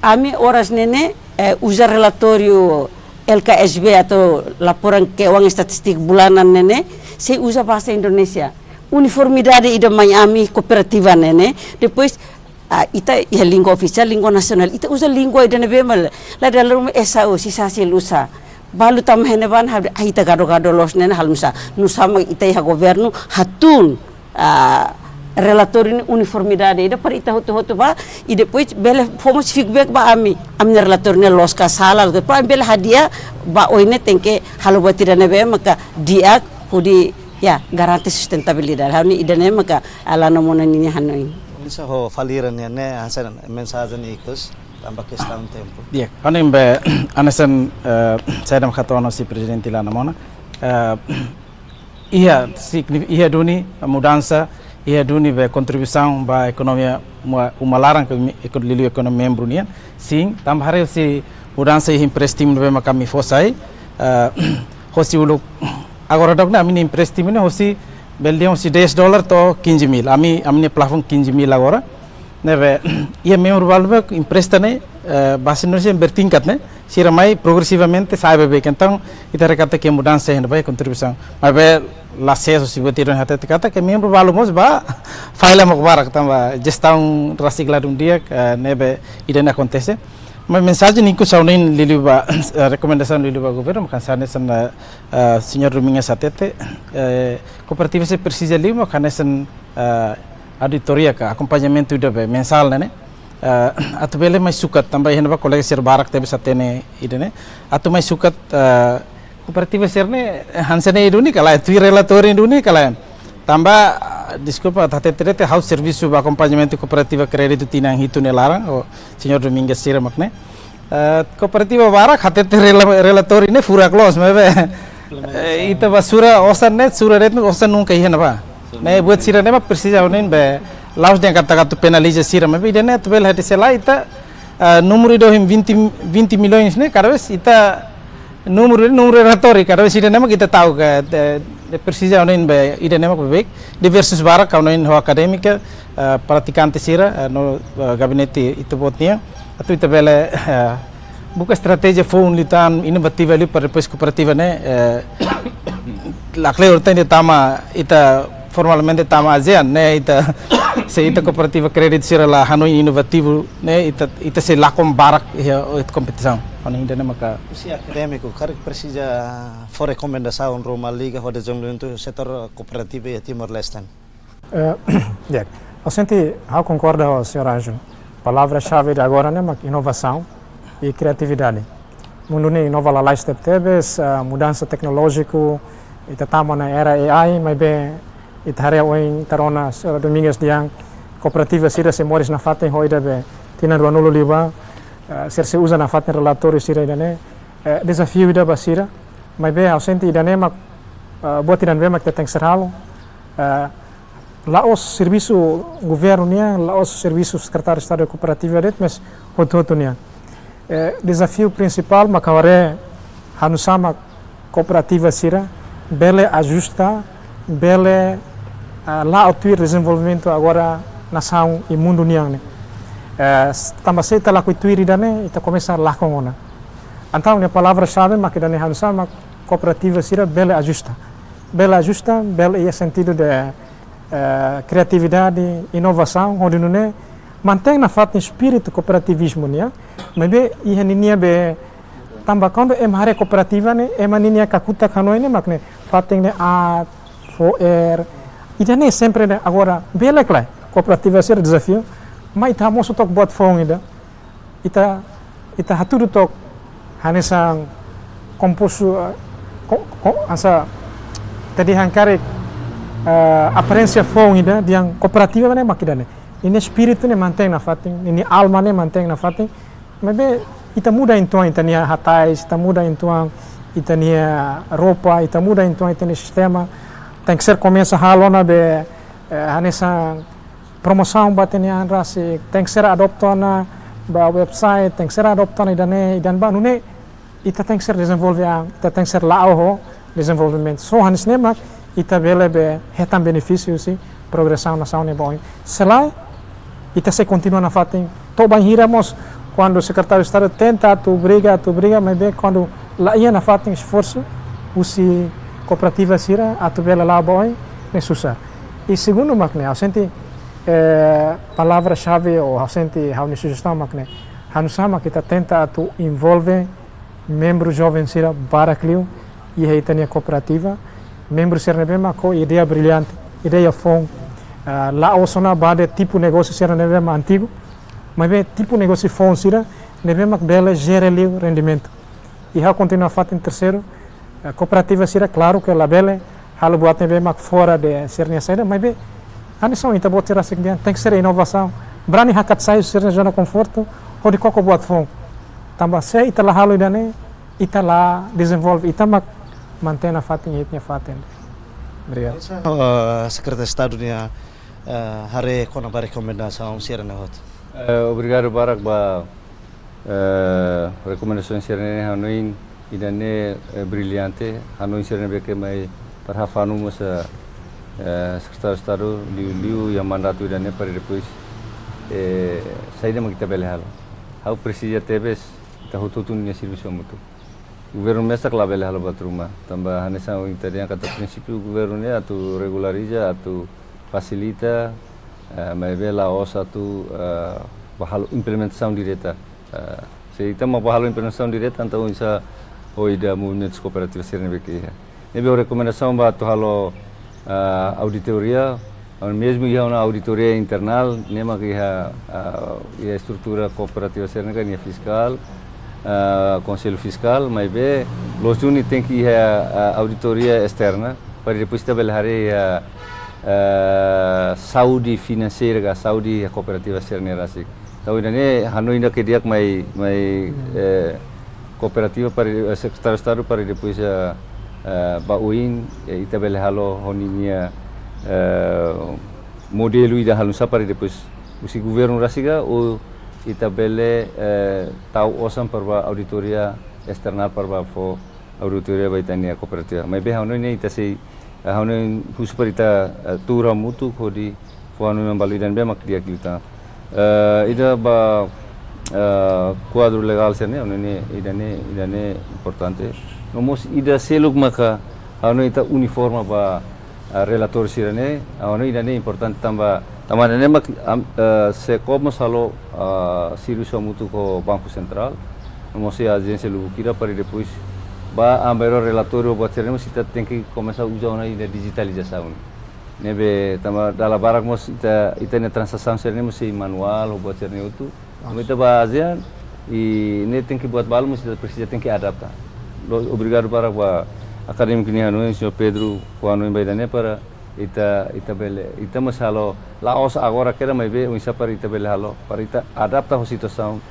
ami horas nene usa relatório LKSB atau laporan keuangan statistik bulanan nene saya usa bahasa Indonesia uniformidade ida Miami kooperativa nene depois ita ya lingua oficial lingua nasional ita usa lingua ida nebe mal la dalam SAO sisa lusa balu tamhene ban ha ita gado los nene halmusa nusama ita ya governo hatun relator ini uniformidade ida par ita hoto ba e depois bele fomos feedback ba ami relator ne los ka sala depois bele hadiah ba oine tengke halo batira nebe maka dia hudi ya garanti sustentabilidade hani idane maka ala nomona ninya hanoi Isa ho faliran ya ne hasan mensagem ikus tambah questão tempo. Dia, hanim be anasan saya dam khatono si presidente la namona ia duni mudança ia duni be contribuição ba economia umalarang ke lilu ekonomi membro nia sim tambah hari si mudança i empréstimo be makami fosai hosi uluk agora dok na mini empréstimo ne hosi beldiam si $10 to 15.000 amine plafon 15.000 agora nebe ia membro valve empresta ne base no sem bertingkat ne siramai progressivamente saiba be então ita rekata que mudança ainda vai contribuição mas be la seso si betiron hata kata que membro valumos ba faila mokbarak tamba gestão reciclar dia nebe ida acontece mas mensagem niku saunin liliba recomendação liliba governo kansane san senhor Domingues Satete cooperativa se precisa lima kanesan auditoria ka acompanhamento ida be mensal ne atu bele mais sukat tambah henba kolega ser barak tebe satene idene atu mais sukat cooperativa serne hansane iduni kala tu relator iduni kala tambah desculpa tatetrete house service ba acompanhamento cooperativa crédito tinang hitu ne larang o senhor Domingues sira makne cooperativa barak hatete relator ne fura close mebe ita basura osan net sura ret osan nunca ihena ba ne buat sira ne precisa unin be laos dia kata penaliza sira mebe ida net bel hati sela ita número do 20 milhões ne cada vez ita número relatório cada vez ida ne kita tahu que precisa unin be ida ne bebek diversos barak unin ho acadêmica praticante sira no gabinete itu botnia atu ita bele buka estratégia foi litan inovativa ali para depois cooperativa né la claro tem de tama ita formalmente tama ASEAN né ita se ita cooperativa crédito será lá Hanoi inovativo né ita se lá com barak ya competição quando ainda não maka Si acadêmico, cara que precisa for recomendação Roma Liga ou desenvolvimento setor cooperativo e Timor-Leste. Yeah. Eu senti, eu concordo, Sr. Anjo. Palavra-chave de agora é inovação e criatividade. Mundo nem inova lá step tebes, mudança tecnológica, estamos na era AI, mas bem, itare oin tarona Domingues diang cooperativa sira se moris na faten hoida be tina ruanulo liba ser se usa na faten relatório sira idane desafio ida basira, mas bem, eu senti idane mak buat idan be mak teteng serhalo Laos serviço governo nia, Laos serviço secretário de Estado cooperativa det, mas hoto nia. Desafio principal makaware hanusama cooperativa sira bele ajusta, bele lá atuir desenvolvimento agora nação e mundo nia ne. Tambah seita lá kuituir idane ita começa lá com ona. Então a palavra-chave makidane hanusama cooperativa sira bele ajusta, bele ia sentido de criatividade, inovação, onde não é mantém na fato espírito cooperativismo nia, mas be ia ninia be tambah quando emare cooperativa ne emaninia kakuta kanoi ne makne fatem ne a for ida ne sempre ne agora bele clay cooperativa ser desafio, mas ita moso tok buat fong ita haturu tok hanesang komposu asa tadi hangkare aparência fongida yang cooperativa né makidane ini espírito ne mantém na fatin ini alma ne mantém na fatin mas be ita muda então itania hatais ita muda então itania roupa ita muda então itania sistema tem que ser começa halona be nessa promoção batenia rasi tem que ser adoptona ba website tem que ser adoptona idane idan ba nune ita tem que ser desenvolver ita tem que ser lao desenvolvimento so hanis ne mak ita bele be retam benefício sim progressão nação ne bom selai ita se continua na fatin to banhiramos quando o secretário de Estado tenta tu briga mas be quando lá ia na fatin esforço usi cooperativa sira atu bele lá bom ne susa e segundo makne eu senti palavra-chave ou eu senti how ne sugestão makne hanusama kita tenta tu envolve membro jovem sira barakliu e reitania cooperativa membro Sernebema com ideia brilhante, ideia fong. Lá o sona bade tipo negócio Sernebema antigo, mas bem tipo negócio fong sira, Nebema bela gera ali o rendimento. E já continua fato em terceiro, a cooperativa sira claro que ela bela, halo buat Nebema fora de Sernia saída, mas bem, a missão então botar assim tem que ser inovação. Brani hakat sai Sernia zona conforto, ou de coco buat fong. Tambah sei ita lá halo idane, ita lá desenvolve, ita mak mantém a fatin etnia fatin. Obrigado. Secretário de Estado nia hari kona ba recomendação sira na hot. Obrigado Barak ba recomendação sira ne Hanoi idane brilhante Hanoi sira ne que mai parhafanu masa secretário de Estado liu yang mandato idane para depois saída kita bele halo. Hau precisa tebes ta hututun nia serviço mutu. Governo mesa clave halo batruma tambah hanesa interne kata prinsipio governo ne atu regulariza atu facilita mas vela osa atu bahalo implementação direta se kita mau bahalo implementação direta então isa oida movimentos cooperativos serem que nebe recomendação ba tu halo auditoria mesmo ia uma auditoria internal nema que ia estrutura cooperativa serem que ia fiscal Conselho Fiscal, mas bem, los Juni tem que ir a auditoria externa para depois trabalhar a saúde financeira, a saúde cooperativa externa assim. Então ini Hanoi ainda queria que mais cooperativa para o secretário de Estado para depois bauin e trabalhar honinya modelo ida halusa para depois o governo rasiga ou ita bele tahu osam perba auditoria external perba fo auditoria baitania cooperativa mai be hanu ne ita sei hanu husper ita tura mutu kodi fo hanu membalu dan be mak dia kita ida ba quadro legal sini, ini importante. Nomos ida seluk maka ano ita uniforma ba relator sirane, ano ini importante tambah ini mak se como salo sirus mutu ko Banco Central, nomos a agência lugu kira para depois ba ambero relatorio buat sirane mos ita tem que começar a usar uma ida digitalização. Nebe tama dalam barak mos ita ne transação sirane mos manual buat sirane itu. Kita basean e ne tem que buat balo mos ita precisa tem que adaptar. Obrigado para o acadêmico niano, senhor Pedro, quando embaixador para ita masalo Laos agora quer mais ver um para ita bele halo para ita adaptar a situação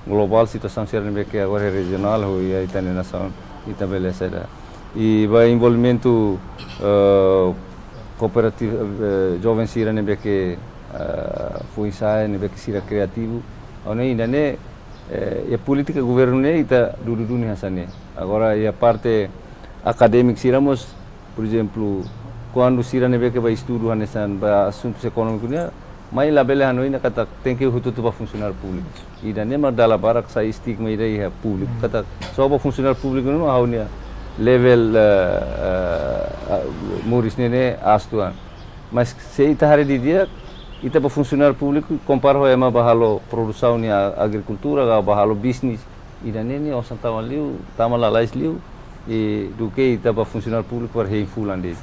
global, situação serve que agora é regional ou ita nação ita bele será e vai envolvimento cooperativo jovem sira nebe que foi sai nebe que sira criativo, ono ainda ne a política governo ne ita dudu ni hasane. Agora a parte acadêmica siramos, por exemplo, quando sira nebe que vai estudo hanesan ba assuntos econômicos ne, mai labele hanoi na kata tem que hututu ba funcionário público. E da nema dala barak sa estigma ida ia público kata só ba funcionário público não há unia level muris ne astuan. Mas se ita hari di dia ita ba funcionário público compara ema bahalo produção ni agricultura ga bahalo bisnis ida neni o santa liu tamala lais liu e do que ita ba funcionário público par hei fulan de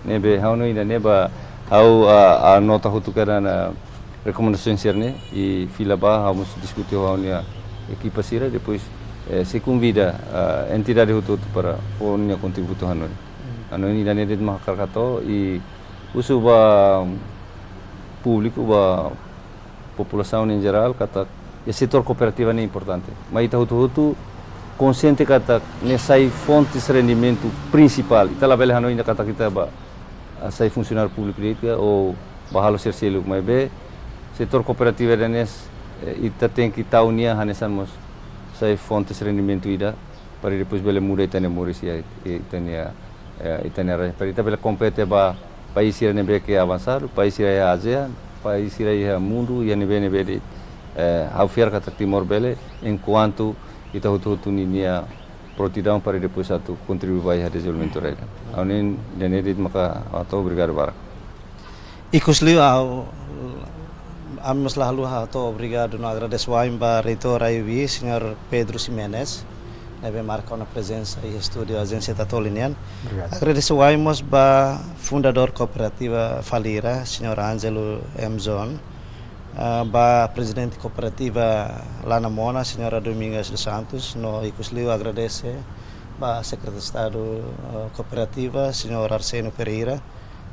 nebe hauno ida neba hau a nota hutu kana recomendações serne e fila ba vamos discutir haunia equipa sira depois se convida a entidade hutu para ponia contributo hanoi hanoi ida nede makarkato e usu ba público, a população em geral, kata o setor cooperativo é importante. Mas ita hutu consciente kata nessa fontes de rendimento principal. Ita lá bela hanoi kata kita ba sai funcionário público ou bahalo sercelo, mas be setor cooperativo é nes ita tem que estar unia hanesan mos sai fontes de rendimento ida para depois bela muda ita ne muris ya ita ne para ita bela compete ba país ira nebe que avançar, país ira ASEAN, país ira mundo e nebe de hafiar kata Timor Bele, enquanto ita hutu ninia prontidão para depois satu contribuir para o desenvolvimento real. Anin denedit maka atau obrigado barak. Ikusliu Amos lalu atau obrigado no agradeço a reitor Ayubi, senhor Pedro Ximenes. Nebe marca uma presença e estúdio agência Tatolinian. Agradeço a fundador cooperativa Falira, senhor Ângelo Mzon, ba presidente cooperativa Lana Mona, senhora Domingas dos Santos. No Icusliu agradece ba secretário de Estado cooperativa, senhor Arsenio Pereira.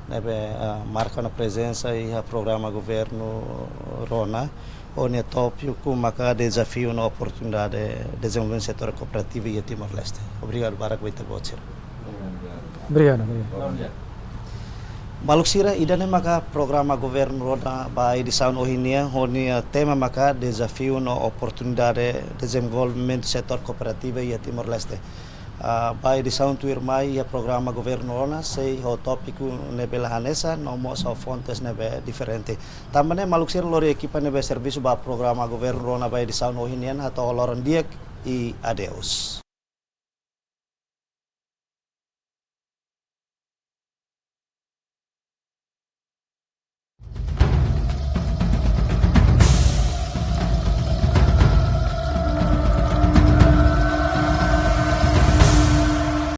Nebe marca uma presença e a programa governo Rona. Onde tópico com maka desafio na oportunidade de desenvolver setor cooperativo e Timor-Leste. Obrigado para que você vote. Obrigado. Maluksira idane maka programa governo roda ba edição ohinia honia tema maka desafio na oportunidade de desenvolvimento setor cooperativo e Timor-Leste. Ba edição tuirmai e programa governo rona sei o tópico nebe lahanesa nomo sa fontes nebe diferente. Também maluksira lori equipa nebe serviço ba programa governo rona ba edição ohinia atau loron diak e adeus.